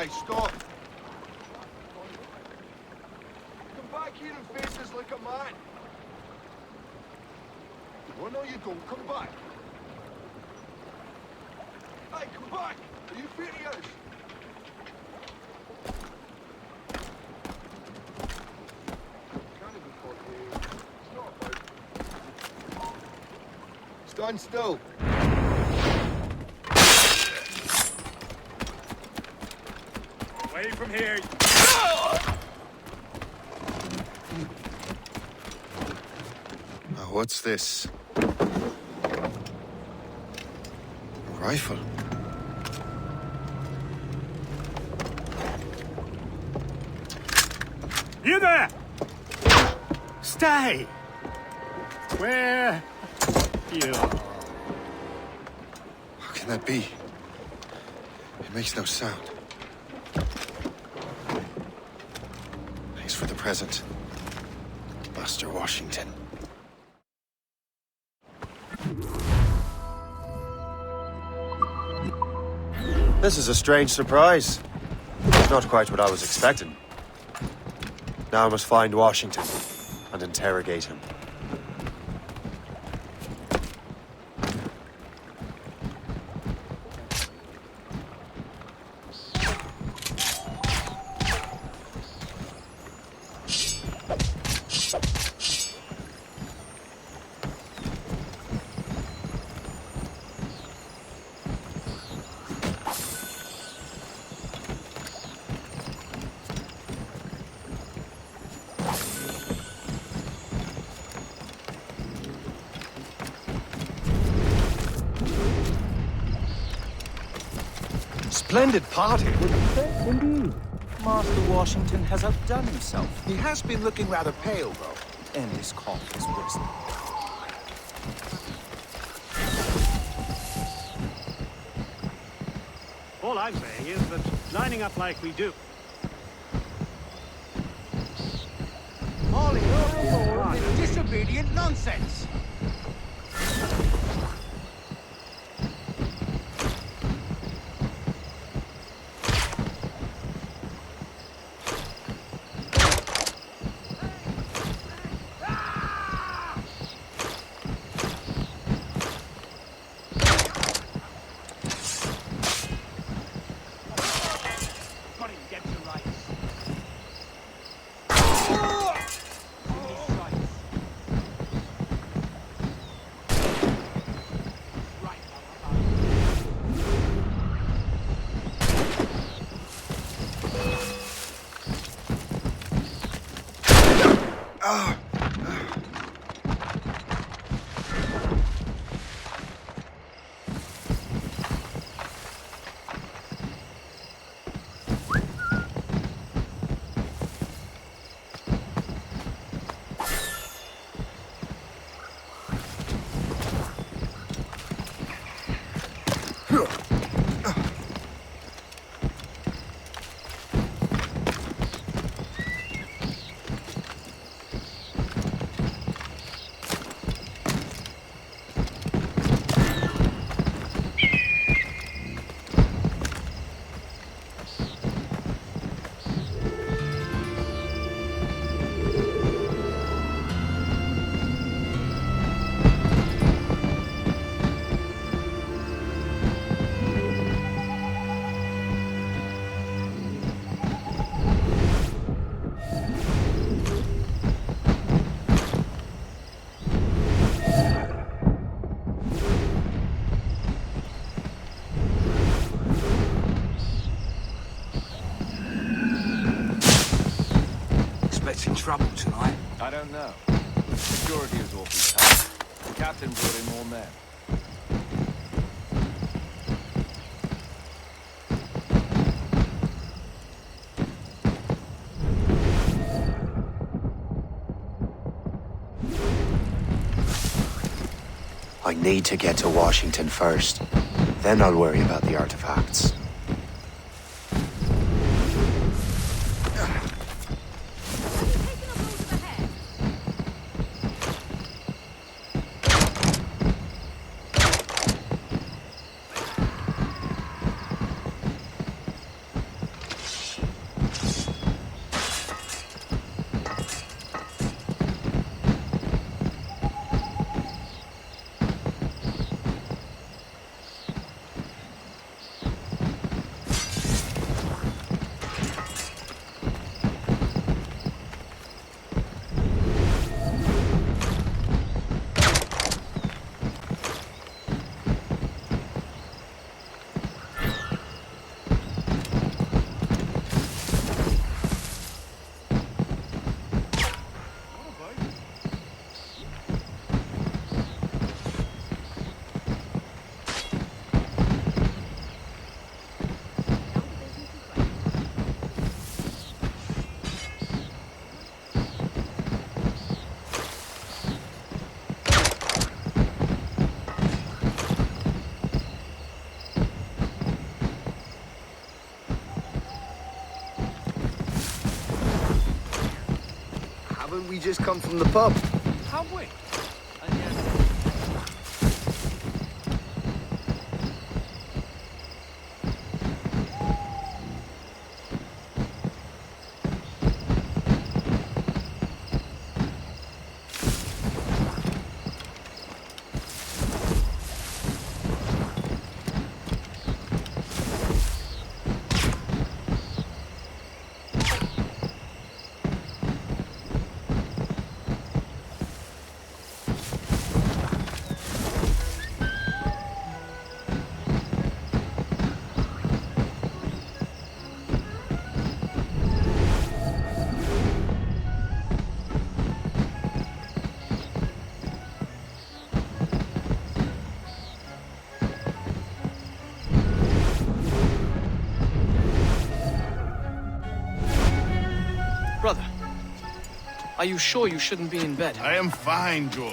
Hey, stop! Come back here and face us like a man! Oh, no, you don't. Come back! Hey, come back! Are you furious? Can't even talk to you. It's not about... Stand still! Away from here! What's this? A rifle? You there! Stay! Where you are. How can that be? It makes no sound. Thanks for the present, Master Washington. This is a strange surprise. It's not quite what I was expecting. Now I must find Washington and interrogate him. Splendid party. Indeed. Master Washington has outdone himself. He has been looking rather pale, though. And his cough is worsening. All I'm saying is that lining up like we do... Molly, you're aboard with disobedient nonsense. Trouble tonight? I don't know. Security is awfully tight. The captain brought in more men. I need to get to Washington first. Then I'll worry about the artifacts. we just come from the pub. Have we? Brother, are you sure you shouldn't be in bed? I am fine, George.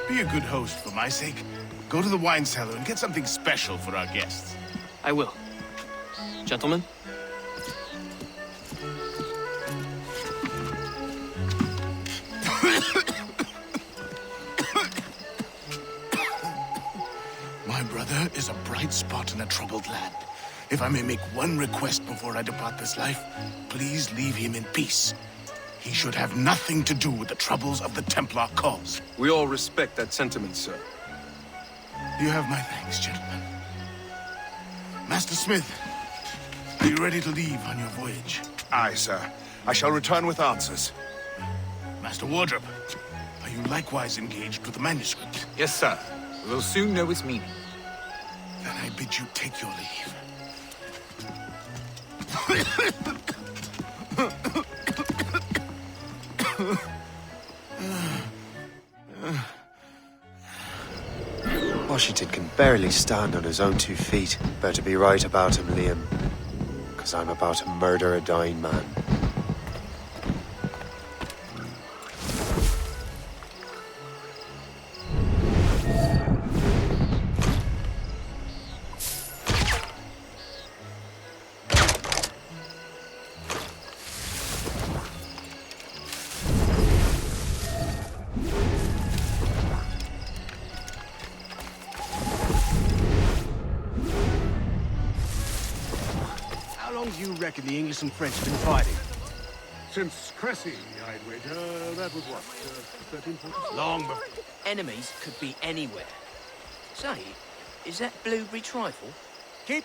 Be a good host for my sake. Go to the wine cellar and get something special for our guests. I will. Gentlemen? My brother is a bright spot in a troubled land. If I may make one request before I depart this life, please leave him in peace. He should have nothing to do with the troubles of the Templar cause. We all respect that sentiment, sir. You have my thanks, gentlemen. Master Smith, are you ready to leave on your voyage? Aye, sir. I shall return with answers. Master Wardrop, are you likewise engaged with the manuscript? Yes, sir. We will soon know its meaning. Then I bid you take your leave. Washington can barely stand on his own 2 feet. Better be right about him, Liam. Because I'm about to murder a dying man. How long do you reckon the English and French have been fighting? Since Cressy, I'd wager. That was what, 1340? Long before. Enemies could be anywhere. Say, is that blueberry trifle? Keep.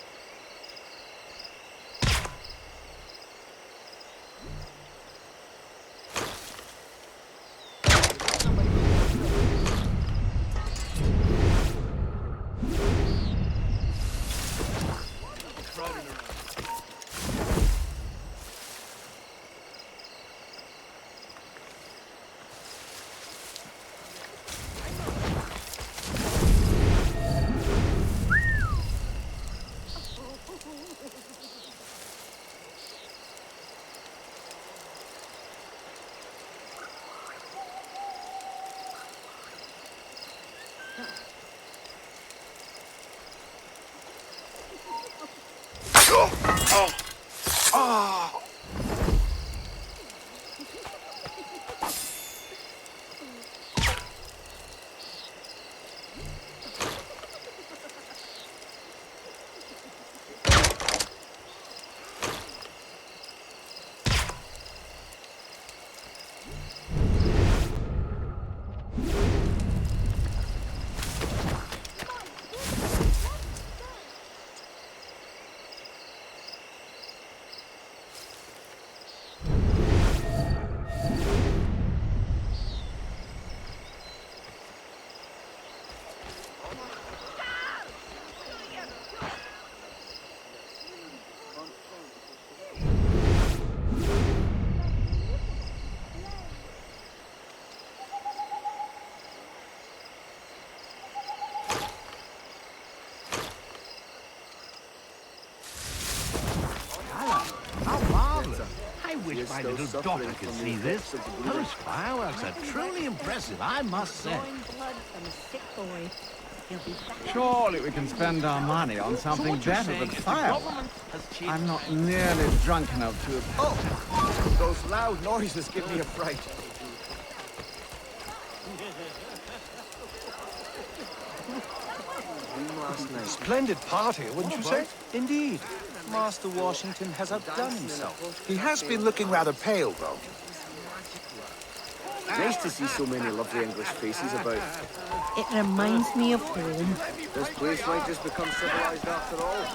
I wish my little daughter could see this. Those fireworks are truly impressive, I must say. Drawing blood from a sick boy. Surely we can spend our money on something better than fireworks. I'm not nearly drunk enough to... Oh! Those loud noises give me a fright. Splendid party, wouldn't you say? Indeed. Master Washington has outdone himself. He has been looking rather pale, though. Nice to see so many lovely English faces about. It reminds me of home. This place might just become civilized after all.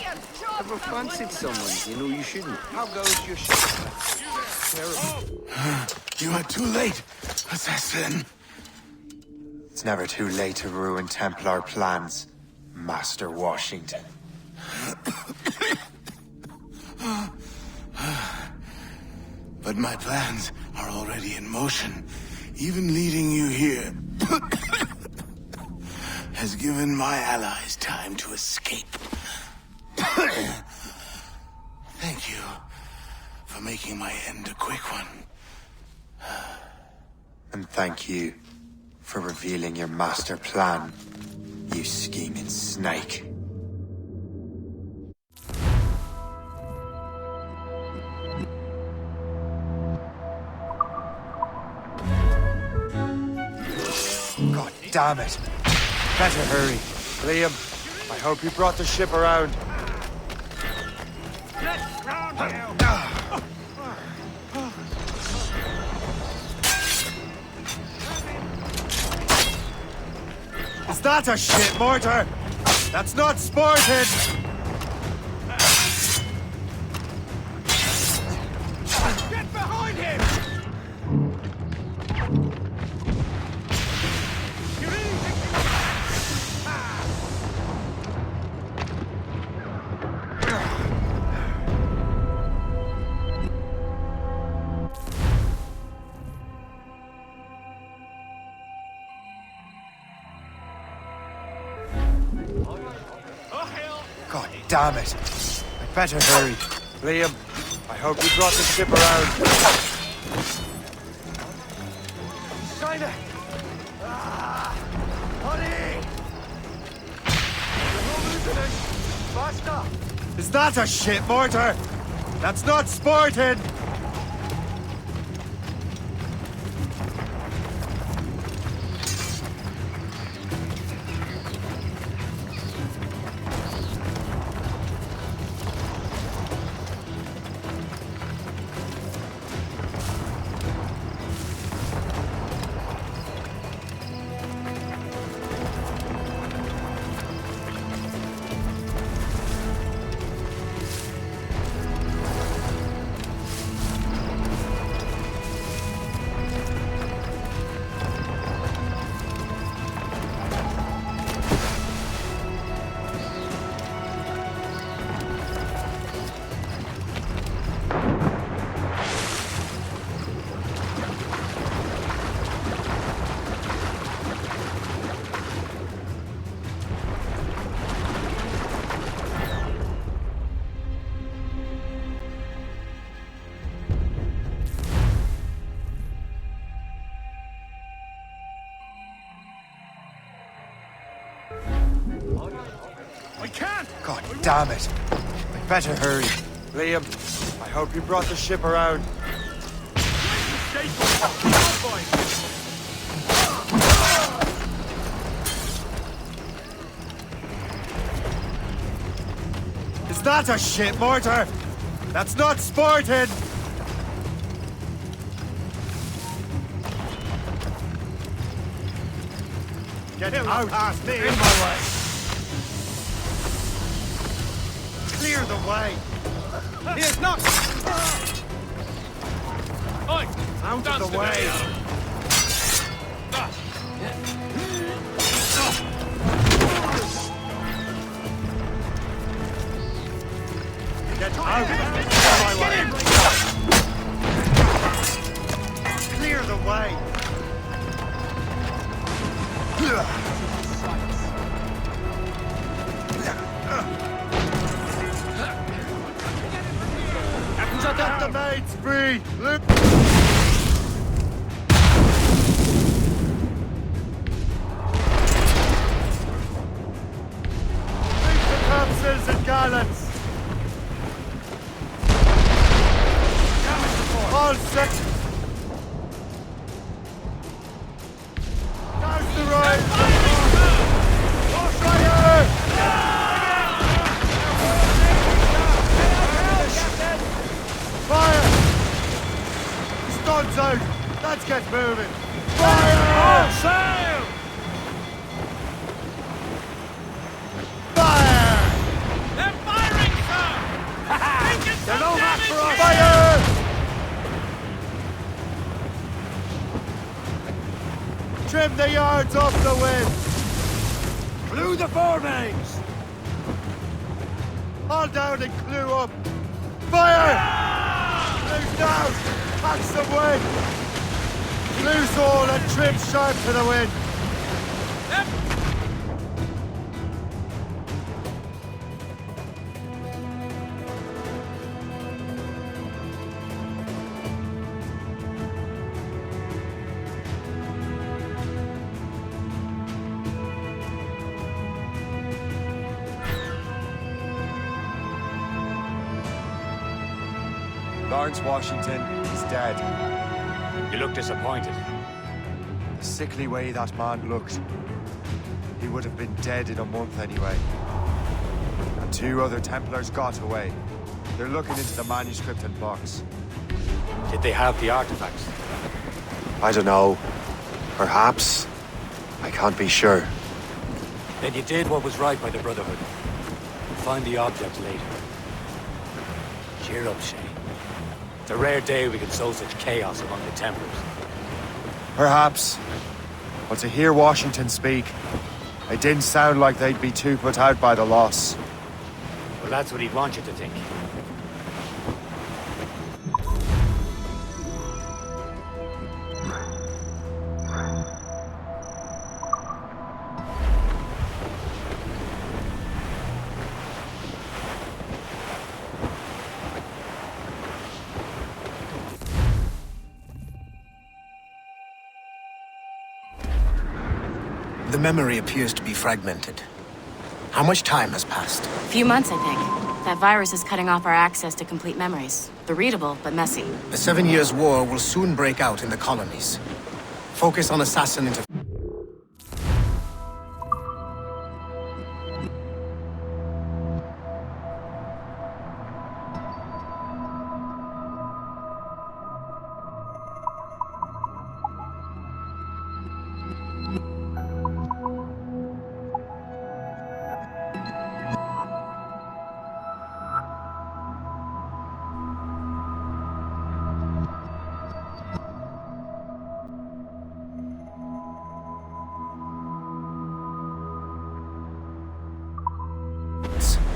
Ever fancied someone you know you shouldn't? How goes your ship? You are too late, assassin. It's never too late to ruin Templar plans, Master Washington. But my plans are already in motion. Even leading you here has given my allies time to escape. Thank you for making my end a quick one. And thank you for revealing your master plan, you scheming snake. God damn it! Better hurry. Liam, I hope you brought the ship around. Is that a shit mortar? That's not sported! Get behind him! God damn it! I better hurry. Liam, I hope you brought the ship around. China! Honey! Faster! Is that a shit mortar? That's not sported! I can't! God damn it! I better hurry. Liam, I hope you brought the ship around. Is that a shit mortar? That's not sported! Get out past me! In my way! Clear the way! He is not! Oi! Out of the way! Get out! My way! Clear the way! Set the mates free! Look! all set! Douse the road! Fire! Fire! Stuns out! Let's get moving! Fire! All sail! Fire! They're firing, sir! Taking some damage for us! here! Fire! Trim the yards off the wind! Clew the foremains! Haul down and clew up! Fire! Clew down! Pack some wind! Loose all and trim sharp to the wind! Lawrence Washington is dead. You look disappointed. The sickly way that man looked. He would have been dead in a month anyway. And 2 other Templars got away. They're looking into the manuscript and box. Did they have the artifacts? I don't know. Perhaps. I can't be sure. Then you did what was right by the Brotherhood. Find the object later. Cheer up, Shay. It's a rare day we can sow such chaos among the Templars. Perhaps. But to hear Washington speak, it didn't sound like they'd be too put out by the loss. Well, that's what he'd want you to think. The memory appears to be fragmented. How much time has passed? A few months, I think. That virus is cutting off our access to complete memories. They're readable, but messy. The 7 Years' War will soon break out in the colonies. Focus on assassin interference.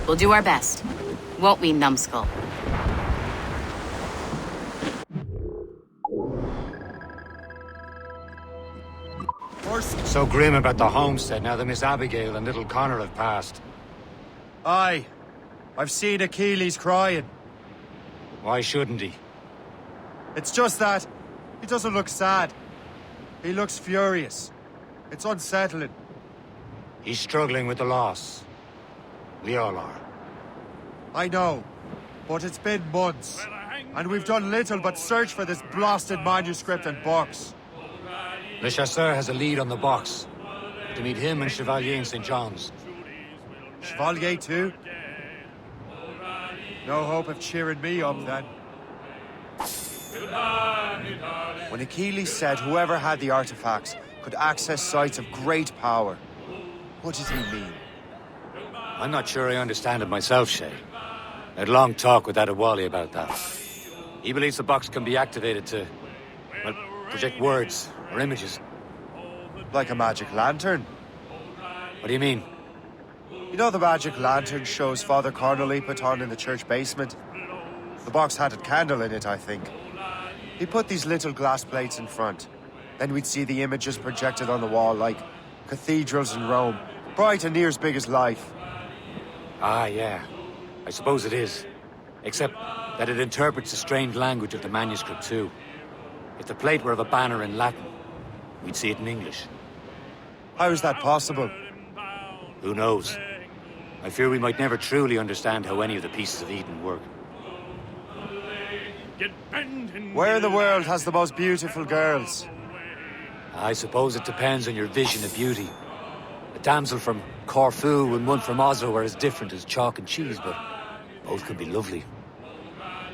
We'll do our best. Won't we, numbskull? So grim about the homestead now that Miss Abigail and little Connor have passed. Aye. I've seen Achilles crying. Why shouldn't he? It's just that he doesn't look sad. He looks furious. It's unsettling. He's struggling with the loss. We all are. I know, but it's been months, and we've done little but search for this blasted manuscript and box. Le Chasseur has a lead on the box. To meet him and Chevalier in St. John's. Chevalier too? No hope of cheering me up then. When Achilles said whoever had the artifacts could access sites of great power, what did he mean? I'm not sure I understand it myself, Shay. I had a long talk with Adewale about that. He believes the box can be activated to, well, project words or images. Like a magic lantern? What do you mean? You know the magic lantern shows Father Connolly put on in the church basement? The box had a candle in it, I think. He put these little glass plates in front. Then we'd see the images projected on the wall like cathedrals in Rome, bright and near as big as life. Ah, yeah. I suppose it is. Except that it interprets the strange language of the manuscript, too. If the plate were of a banner in Latin, we'd see it in English. How is that possible? Who knows? I fear we might never truly understand how any of the pieces of Eden work. Where in the world has the most beautiful girls? I suppose it depends on your vision of beauty. A damsel from Corfu and one from Oslo are as different as chalk and cheese, but both can be lovely.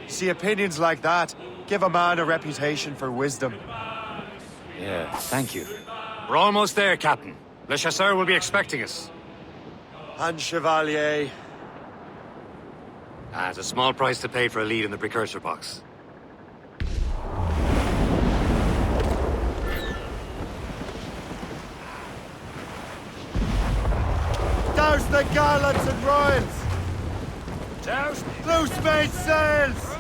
See, opinions like that give a man a reputation for wisdom. Yeah, thank you. We're almost there, Captain. Le Chasseur will be expecting us. And Chevalier. It's a small price to pay for a lead in the precursor box. Douse the gallants and royals! Douse! Loose made sails!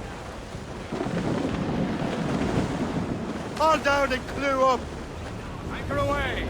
Haul down and clew up! Anchor away!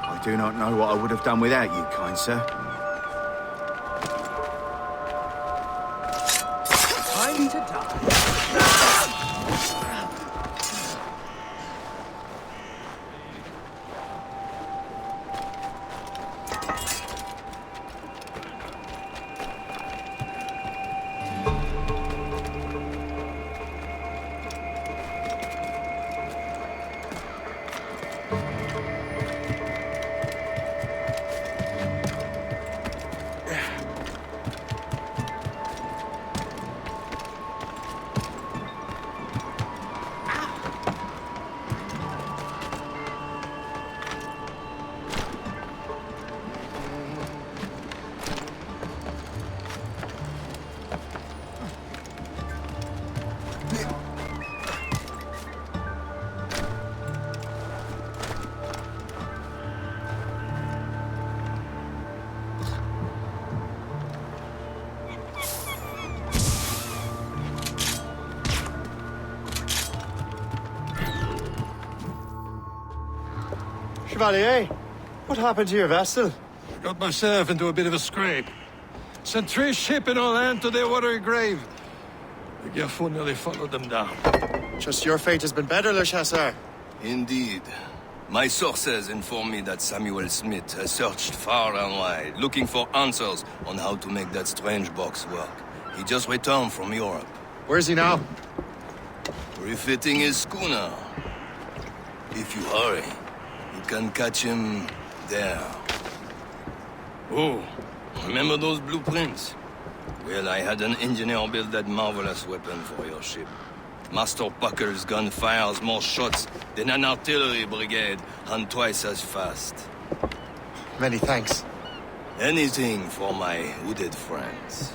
I do not know what I would have done without you, kind sir. Time to die. Chevalier, what happened to your vessel? Got myself into a bit of a scrape. Sent 3 ships in all hand to their watery grave. The Gerfaut nearly followed them down. Just your fate has been better, Le Chasseur. Indeed. My sources inform me that Samuel Smith has searched far and wide, looking for answers on how to make that strange box work. He just returned from Europe. Where's he now? Refitting his schooner. If you hurry, you can catch him there. Oh, remember those blueprints? Well, I had an engineer build that marvelous weapon for your ship. Master Pucker's gun fires more shots than an artillery brigade, and twice as fast. Many thanks. Anything for my wounded friends.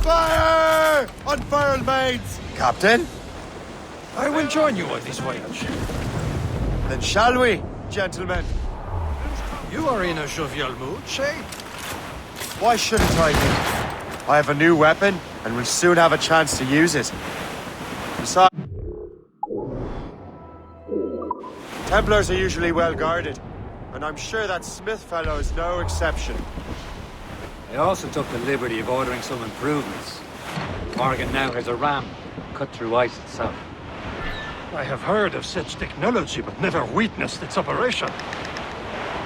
Fire! Unfurl, mates! Captain? I will join you on this voyage. Then shall we, gentlemen? You are in a jovial mood, Shay? Why shouldn't I be? I have a new weapon, and will soon have a chance to use it. Besides, Templars are usually well guarded, and I'm sure that Smith fellow is no exception. I also took the liberty of ordering some improvements. Morgan now has a ram cut through ice itself. I have heard of such technology, but never witnessed its operation.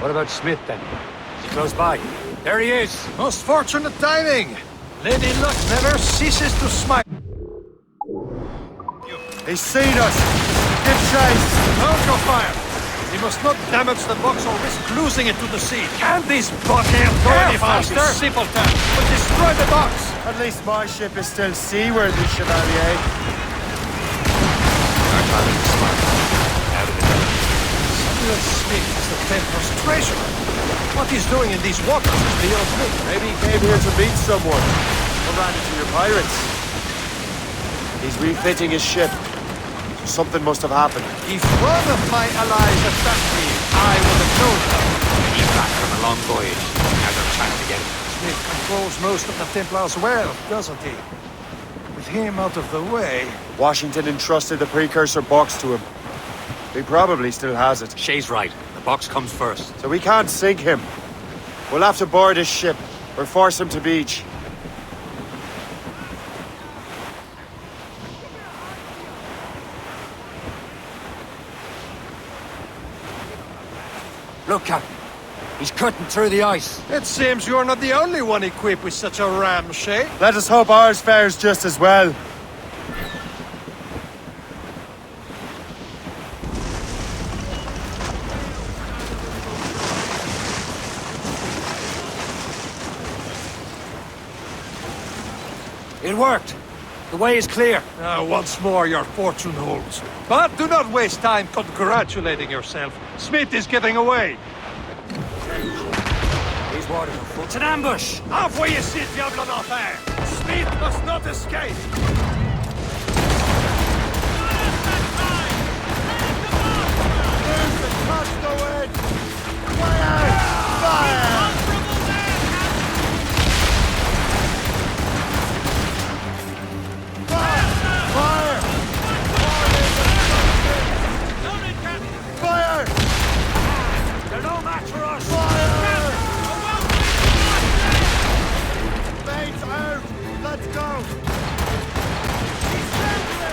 What about Smith, then? Is he close by? There he is! Most fortunate timing! Lady Luck never ceases to smile. He's seen us! Give chase! Hold your fire! We must not damage the box or risk losing it to the sea. Can this blockade go any faster? Simpleton! We'll destroy the box! At least my ship is still seaworthy, Chevalier. Samuel Smith is the Templar's treasurer. What he's doing in these waters is beyond me. Maybe he came here to meet someone. Or ran into your pirates. He's refitting his ship. Something must have happened. If one of my allies attacked me, I would have known that. He's back from a long voyage. Hasn't time to get it. Smith controls most of the Templars' wealth, doesn't he? With him out of the way... Washington entrusted the precursor box to him. He probably still has it. Shay's right. The box comes first. So we can't sink him. We'll have to board his ship, or force him to beach. Look, Captain. He's cutting through the ice. It seems you're not the only one equipped with such a ram, Shay. Let us hope ours fares just as well. It worked. The way is clear. Once more, your fortune holds. But do not waste time congratulating yourself. Smith is giving away. These waters are full. It's an ambush! Envoyez ces diables d'enfer! Smith must not escape! Lose and touch the wind! Fire! Fire! Fire! They're no match for us! Fire! Baits out! Let's go!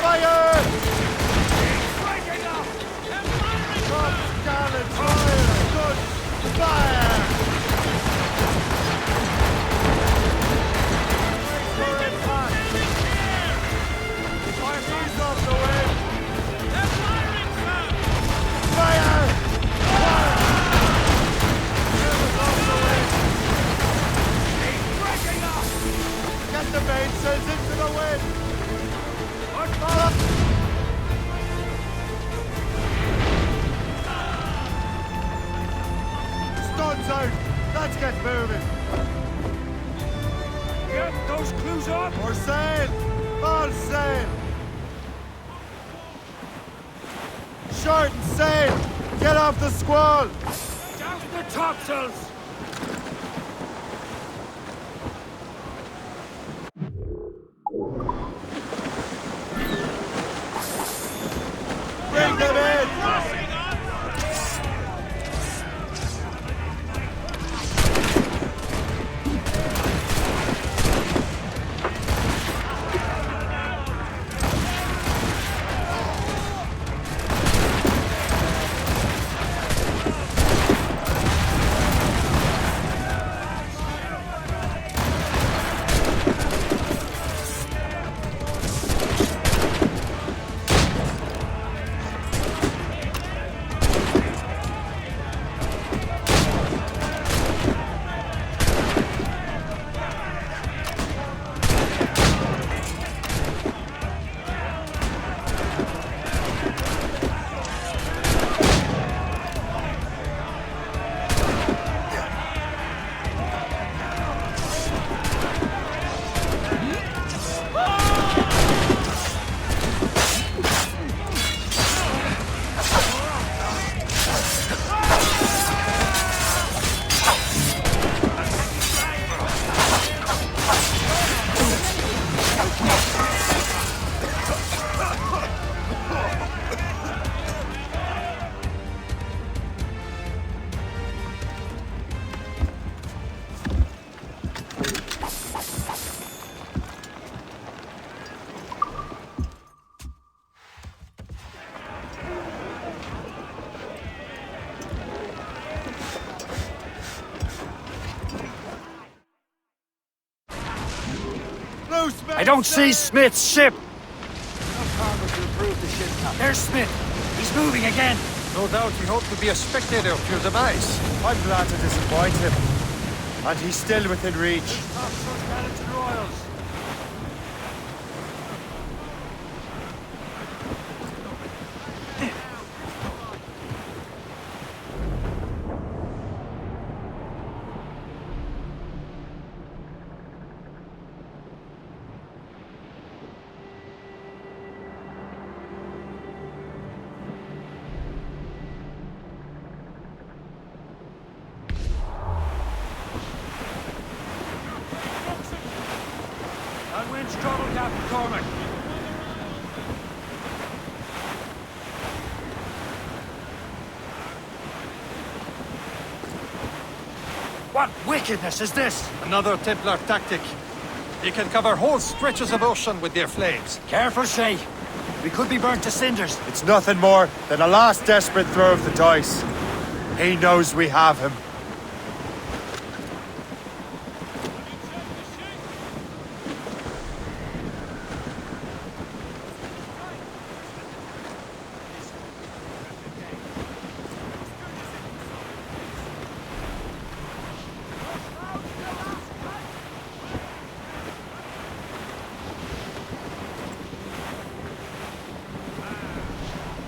Fire! Top gallant fire! Good fire! Fire's off the way! Fire! Get the mainsails into the wind! Stuns out! Let's get moving! Get those clues up! Or sail! All sail! Shorten sail! Get off the squall! Down the topsails! Bring them in! I don't see Smith's ship! How far would you improve the ship, Captain? There's Smith! It's moving again! No doubt he hoped to be a spectator of your demise. I'm glad to disappoint him. And he's still within reach. That wind's trouble, Captain Cormac. What wickedness is this? Another Templar tactic. You can cover whole stretches of ocean with their flames. Careful, Shay. We could be burnt to cinders. It's nothing more than a last desperate throw of the dice. He knows we have him.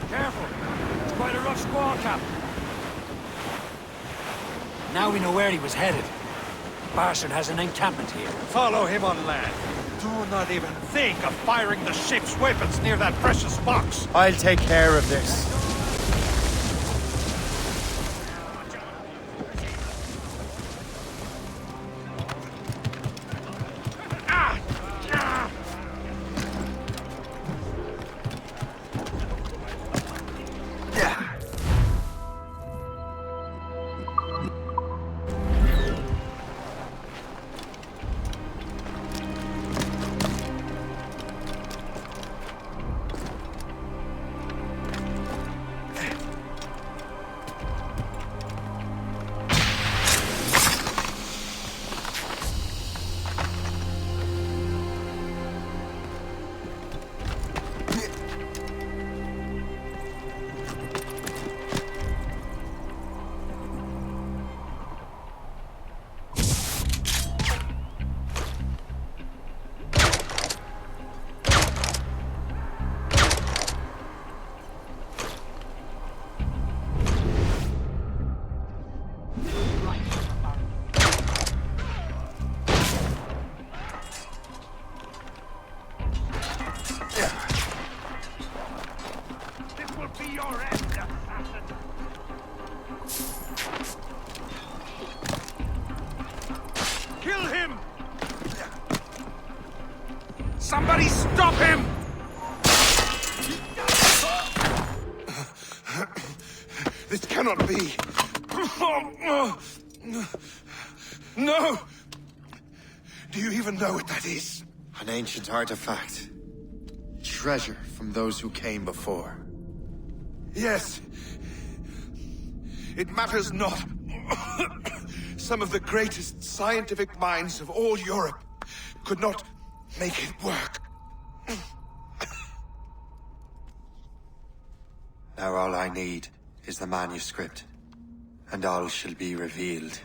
Careful. It's quite a rough squall, Captain. Now we know where he was headed. Bastard has an encampment here. Follow him on land. Do not even think of firing the ship's weapons near that precious box. I'll take care of this. Kill him! Somebody stop him! This cannot be. No! Do you even know what that is? An ancient artifact. Treasure from those who came before. Yes. It matters not. Some of the greatest scientific minds of all Europe could not make it work. Now all I need is the manuscript, and all shall be revealed.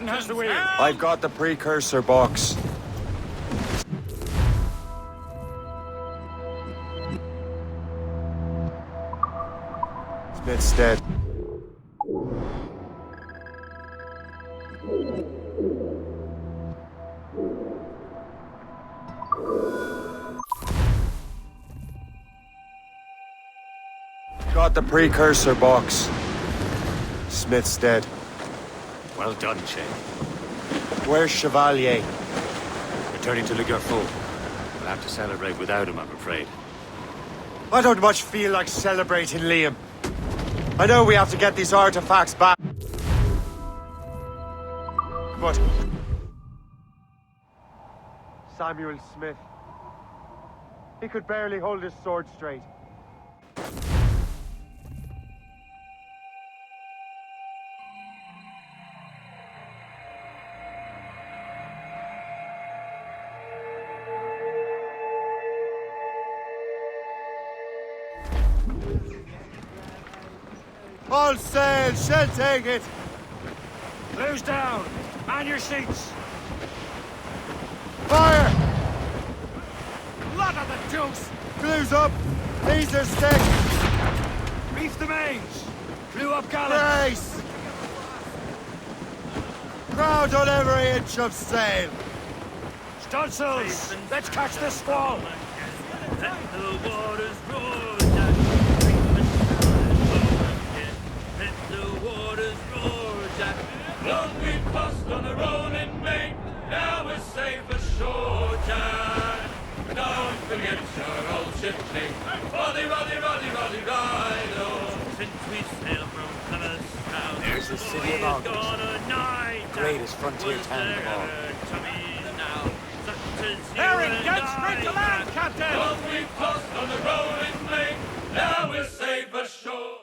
Captain has the wheel. I've got the precursor box. Smith's dead. Got the precursor box. Smith's dead. Well done, Che. Where's Chevalier? Returning to Le Garfou. We'll have to celebrate without him, I'm afraid. I don't much feel like celebrating, Liam. I know we have to get these artifacts back. But... Samuel Smith. He could barely hold his sword straight. All sail, shall take it! Blues down! Man your seats! Fire! Lot of the deuce! Blues up! These are stick! Reef the mains! Blew up gallant! Brace! Crowd on every inch of sail! Stunsails! Let's catch this squall! Let the waters roar, let the waters roar, Jack. Long we've crossed on the rolling main, now we're safe ashore, Jack. Don't forget your old shipmate, roddy, roddy, roddy, roddy, ride on. Since we sailed from Palestine, there's the city of August, greatest frontier town of all. Herring, get straight to land, Captain! Long we've crossed on the rolling main, now we're safe ashore.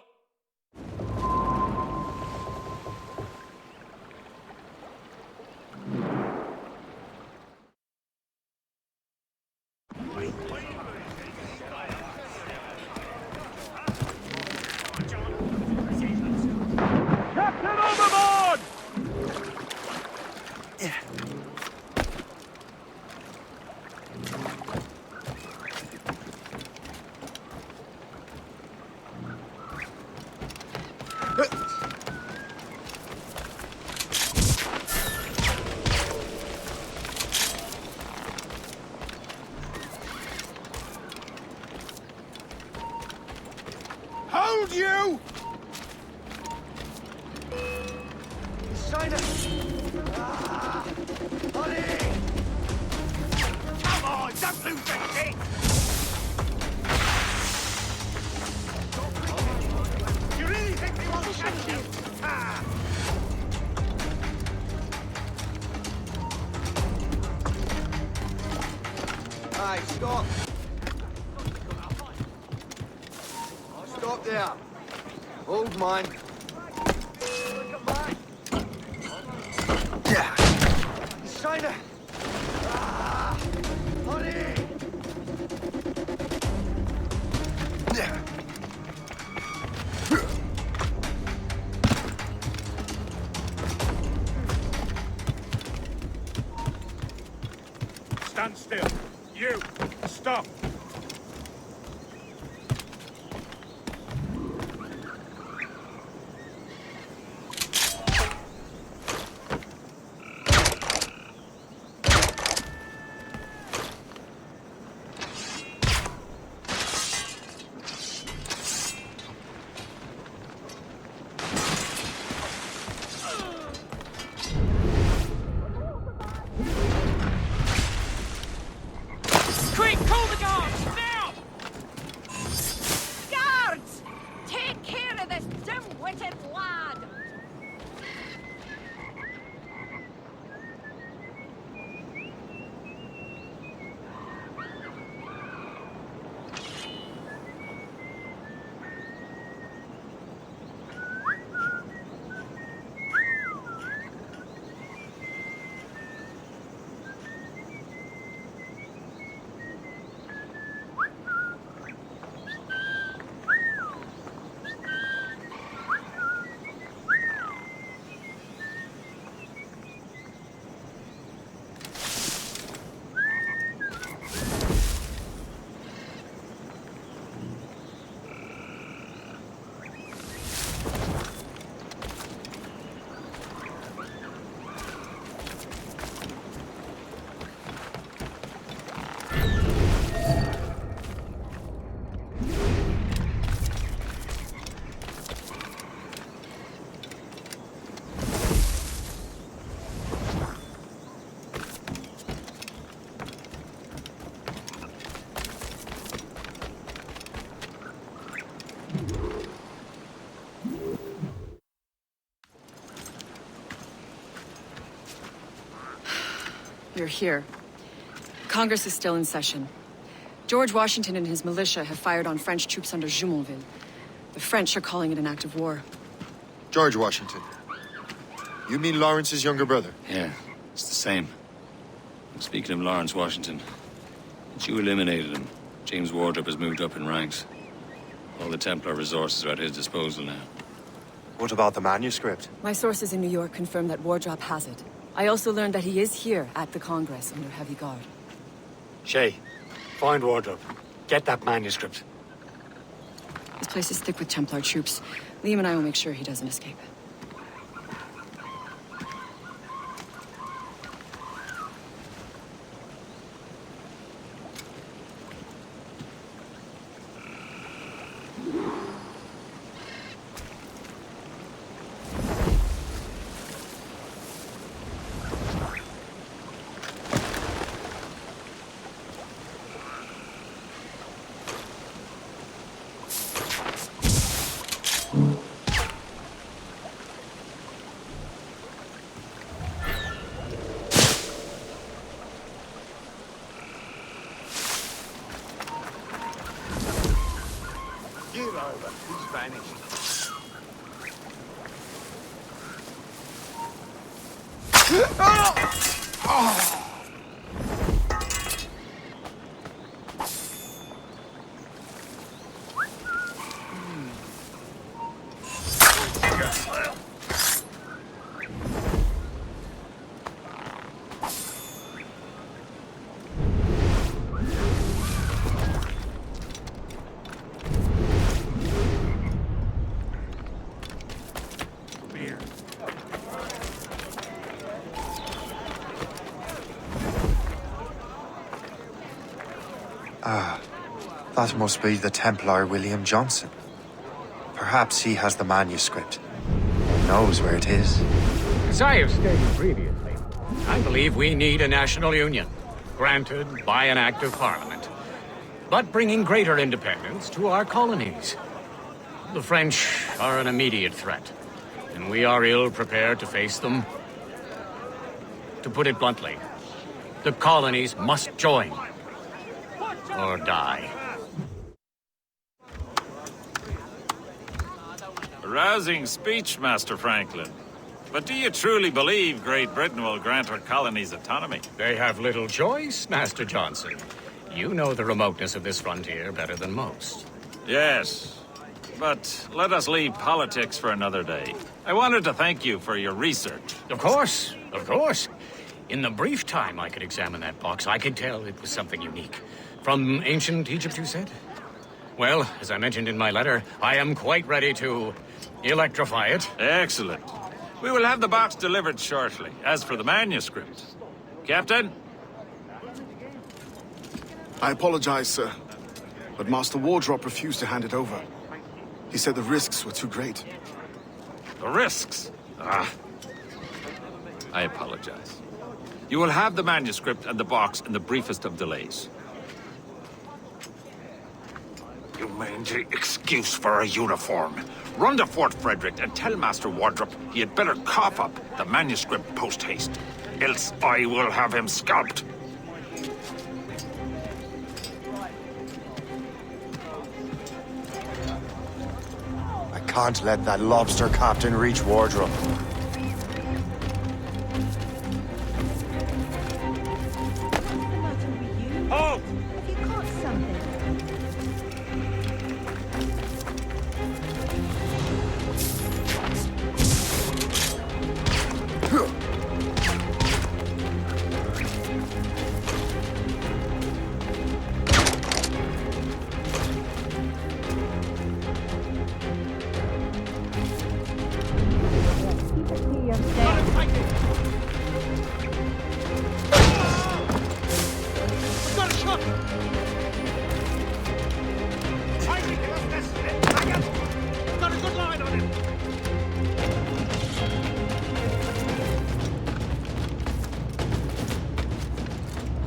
Captain overboard! Hold you! China! Ah! Honey! Come on, don't lose the kick! You really think they won't catch you? Ah! Hey, stop! Stop there! Hold mine. Yeah. China! Ah! Honey! Yeah. Stand still. You! Stop! Quick, call the guard! You're here. Congress is still in session. George Washington and his militia have fired on French troops under Jumonville. The French are calling it an act of war. George Washington. You mean Lawrence's younger brother? Yeah, it's the same. Speaking of Lawrence Washington, since you eliminated him, James Wardrop has moved up in ranks. All the Templar resources are at his disposal now. What about the manuscript? My sources in New York confirm that Wardrop has it. I also learned that he is here at the Congress under heavy guard. Shay, find Wardrop. Get that manuscript. This place is thick with Templar troops. Liam and I will make sure he doesn't escape. He's vanished. That must be the Templar William Johnson. Perhaps he has the manuscript. Knows where it is. As I have stated previously, I believe we need a national union, granted by an act of parliament, but bringing greater independence to our colonies. The French are an immediate threat, and we are ill prepared to face them. To put it bluntly, the colonies must join or die. Rousing speech, Master Franklin. But do you truly believe Great Britain will grant her colonies autonomy? They have little choice, Master Johnson. You know the remoteness of this frontier better than most. Yes, but let us leave politics for another day. I wanted to thank you for your research. Of course, of course. In the brief time I could examine that box, I could tell it was something unique. From ancient Egypt, you said? Well, as I mentioned in my letter, I am quite ready to electrify it. Excellent. We will have the box delivered shortly. As for the manuscript... Captain? I apologize, sir, but Master Wardrop refused to hand it over. He said the risks were too great. The risks? Ah. I apologize. You will have the manuscript and the box in the briefest of delays. You mangy excuse for a uniform. Run to Fort Frederick and tell Master Wardrop he had better cough up the manuscript post-haste. Else I will have him scalped. I can't let that lobster captain reach Wardrop. Halt! Have you caught something?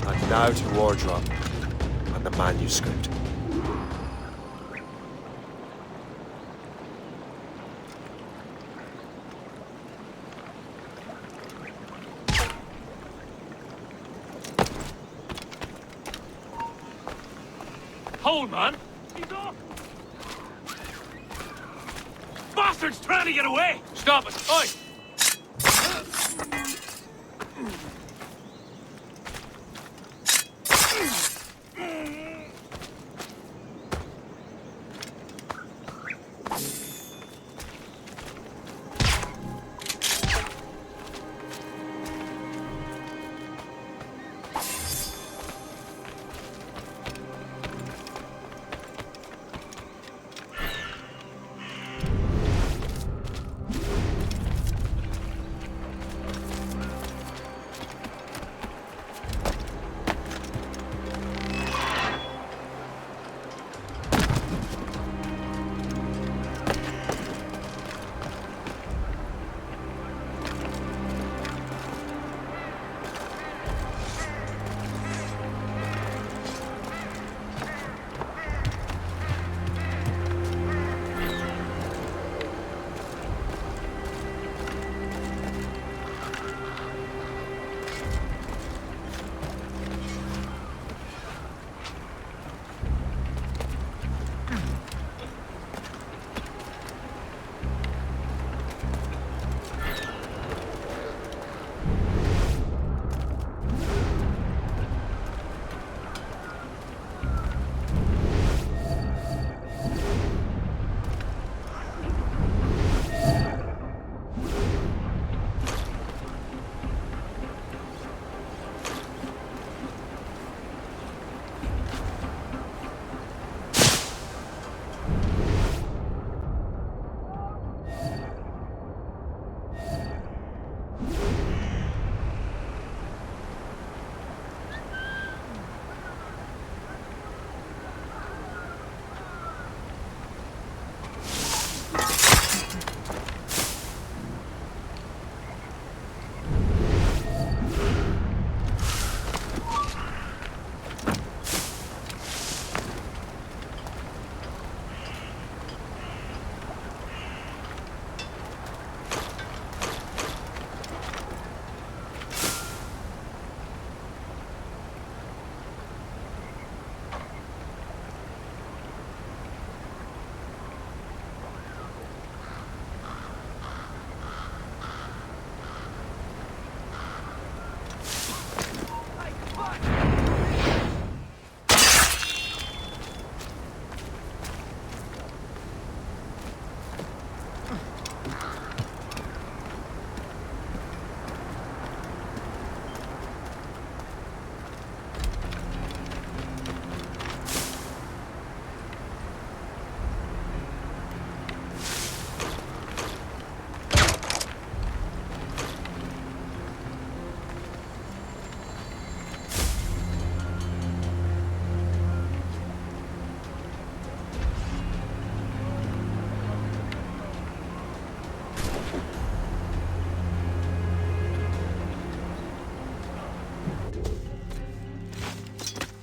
And now to Wardrop and the manuscript. Hold, man! He's off! Bastard's trying to get away! Stop it! Oi!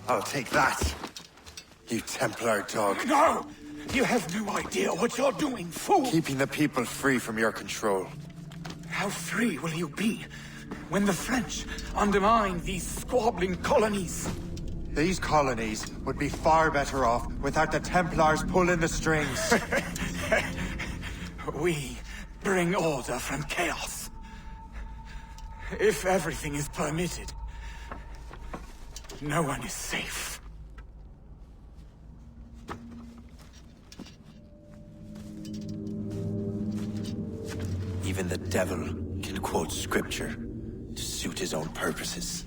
I'll take that, you Templar dog. No! You have no idea what you're doing, fool! Keeping the people free from your control. How free will you be when the French undermine these squabbling colonies? These colonies would be far better off without the Templars pulling the strings. We bring order from chaos. If everything is permitted, no one is safe. Even the devil can quote scripture to suit his own purposes.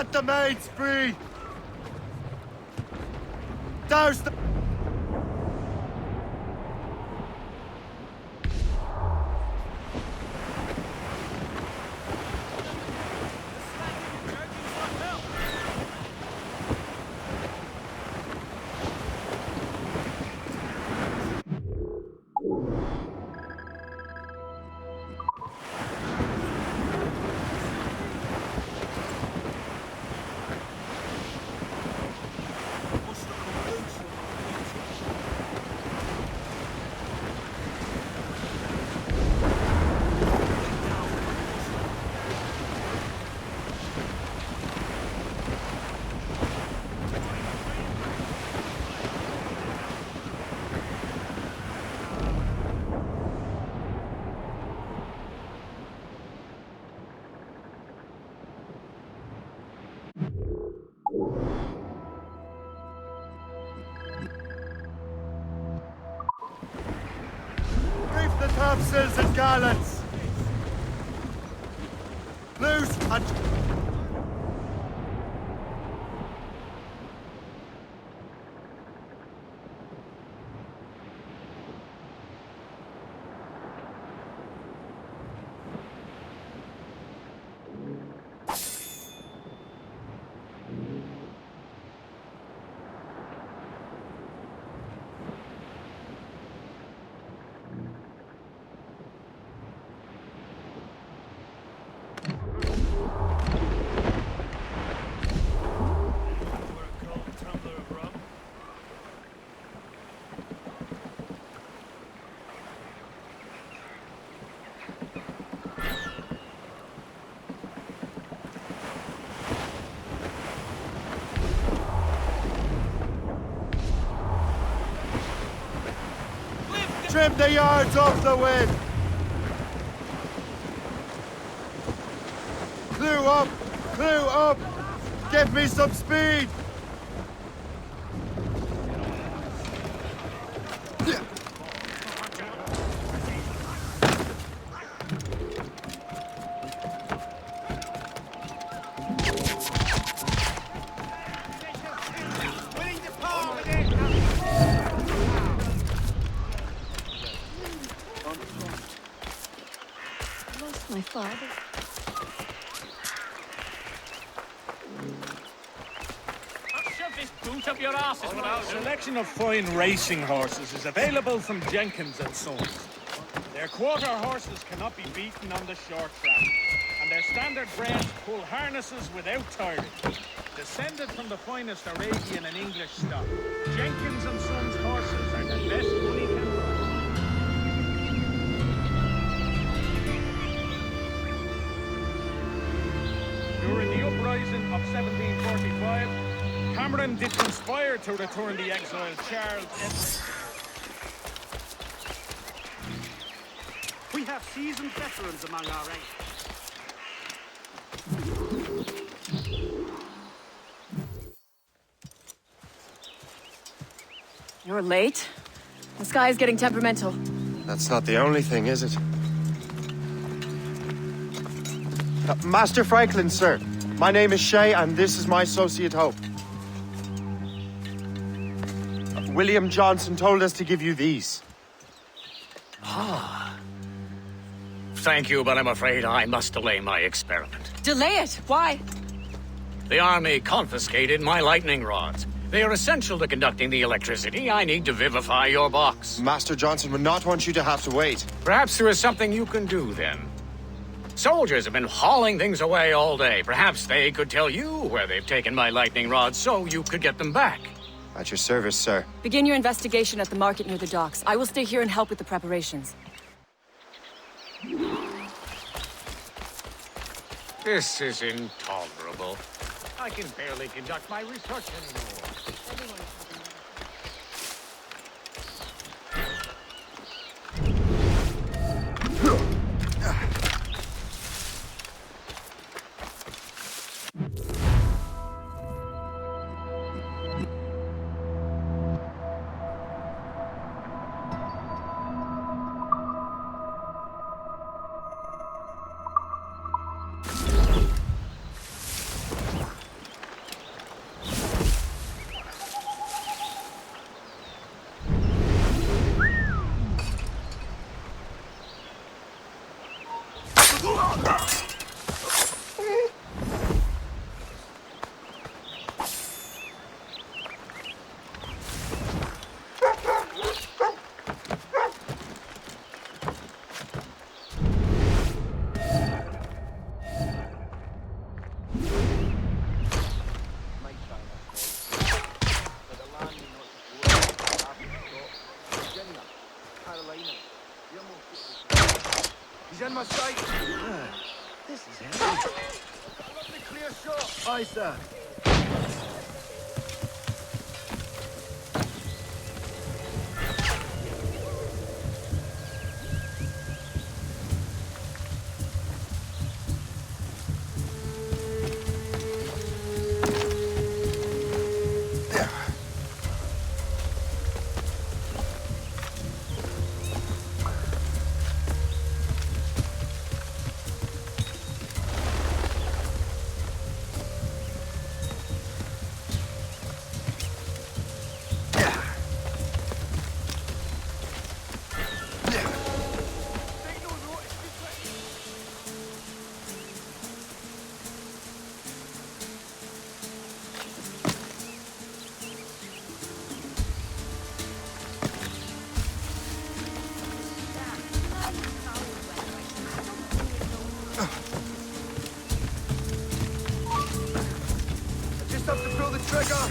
Set the mates free! Douse the... Reef the topsails and gallants! Loose and... Trim the yards off the wind! Clew up! Clew up! Give me some speed! My father. Shove this boot up your asses without A selection of fine racing horses is available from Jenkins and Sons. Their quarter horses cannot be beaten on the short track, and their standard breds pull harnesses without tiring. Descended from the finest Arabian and English stock, Jenkins and Sons horses are the best money can buy. During the uprising of 1745, Cameron did conspire to return the exiled Charles Edward. We have seasoned veterans among our ranks. You're late. The sky is getting temperamental. That's not the only thing, is it? Master Franklin, sir. My name is Shay, and this is my associate Hope. William Johnson told us to give you these. Ah. Thank you, but I'm afraid I must delay my experiment. Delay it? Why? The army confiscated my lightning rods. They are essential to conducting the electricity I need to vivify your box. Master Johnson would not want you to have to wait. Perhaps there is something you can do, then. Soldiers have been hauling things away all day. Perhaps they could tell you where they've taken my lightning rods so you could get them back. At your service, sir. Begin your investigation at the market near the docks. I will stay here and help with the preparations. This is intolerable. I can barely conduct my research anymore. my sight. This is heavy. Lovely clear shot. Aye, sir. Just have to pull the trigger.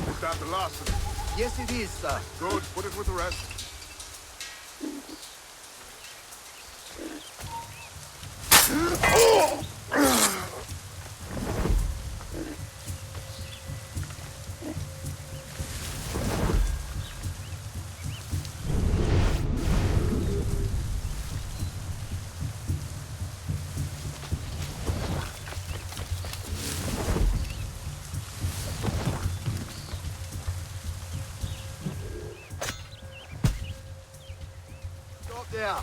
Is that the last of it? Yes, it is, sir. Good. Put it with the rest. Stop there.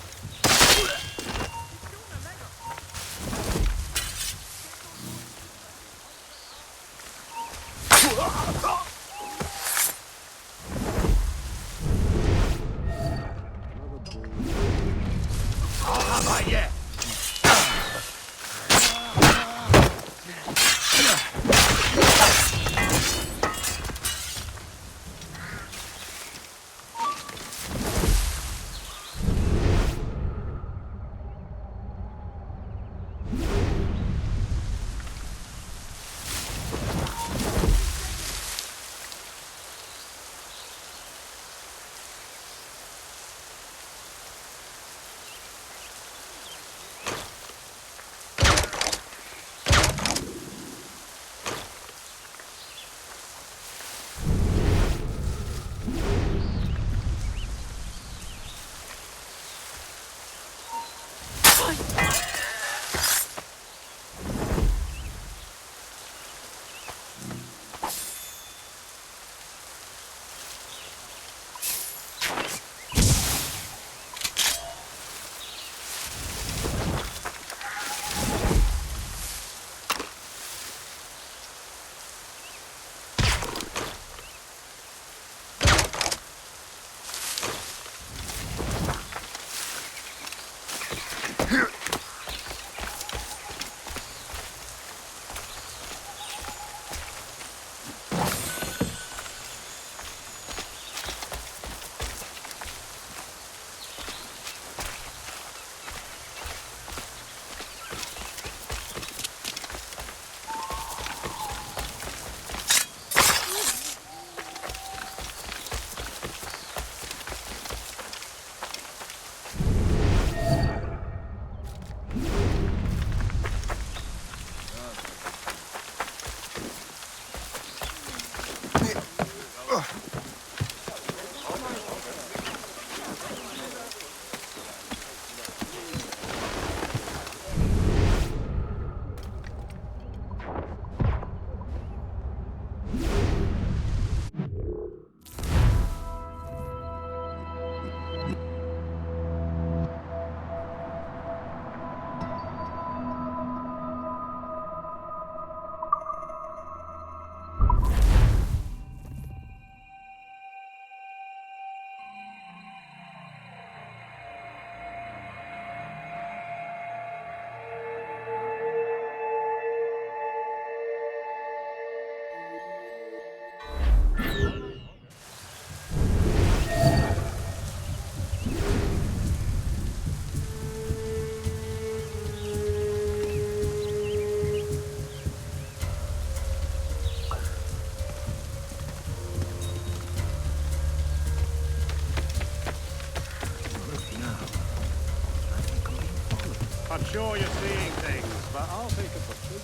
not sure you're seeing things, but I'll take it for true.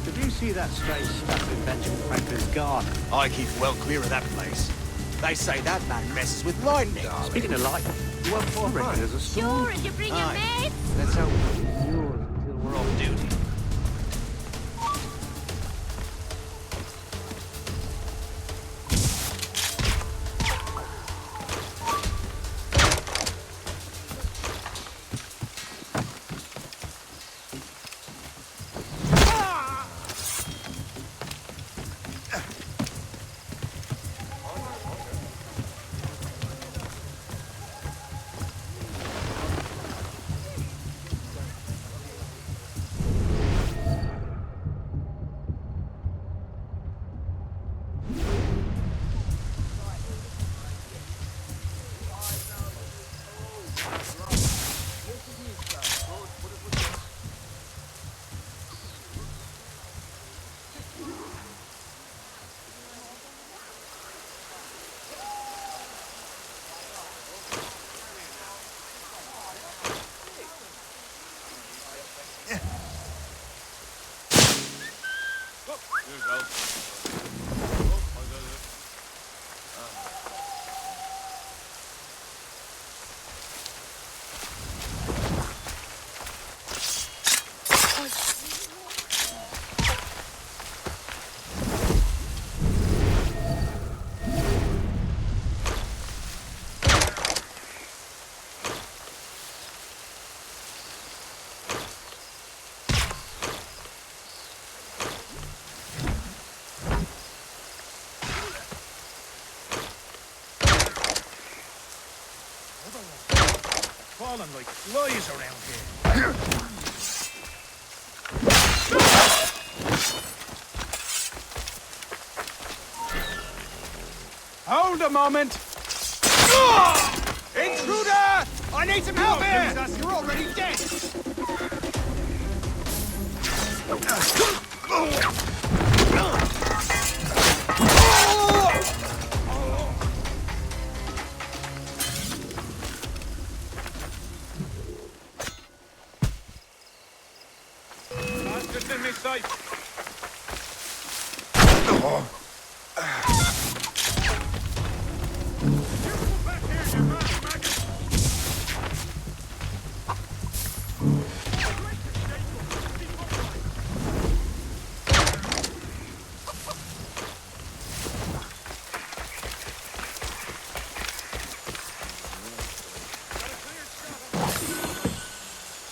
Did you see that strange stuff in Benjamin Franklin's garden? I keep well clear of that place. They say that man messes with lightning. Speaking of lightning, you want for reckon there's a storm? Sure, if you bring your mates. Let's hope it's yours until we're off duty. Falling like flies around here. Hold a moment! Intruder! I need some help here! You're already dead! Just in my sight.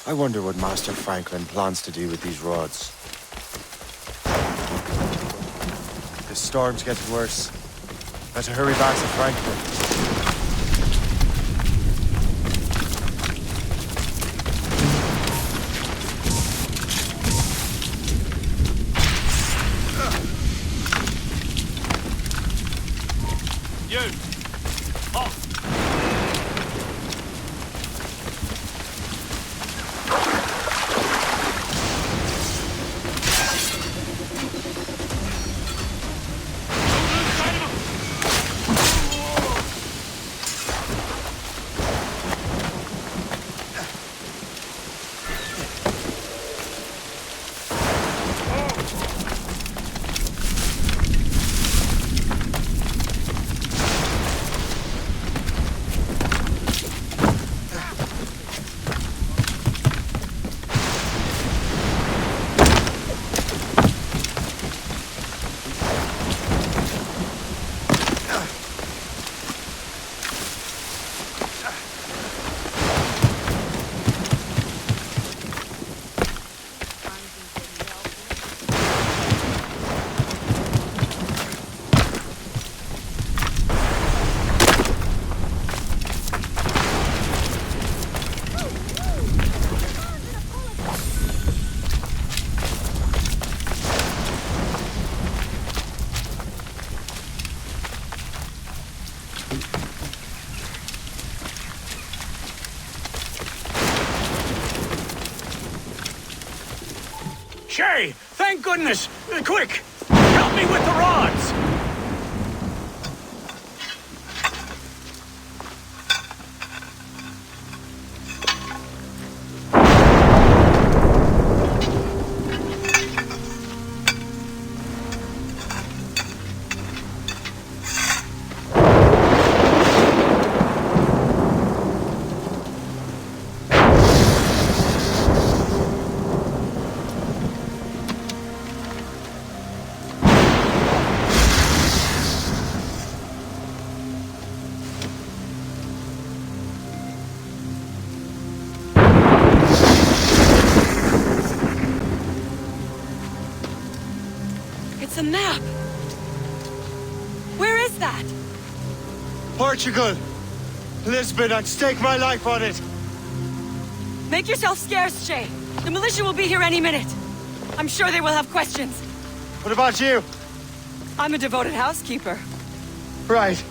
I wonder what Master Franklin plans to do with these rods. The storm's getting worse. Better hurry back to Franklin. Shay, thank goodness! Quick! Help me with the rods! It's a map! Where is that? Portugal! Lisbon, I'd stake my life on it! Make yourself scarce, Shay. The militia will be here any minute. I'm sure they will have questions. What about you? I'm a devoted housekeeper. Right.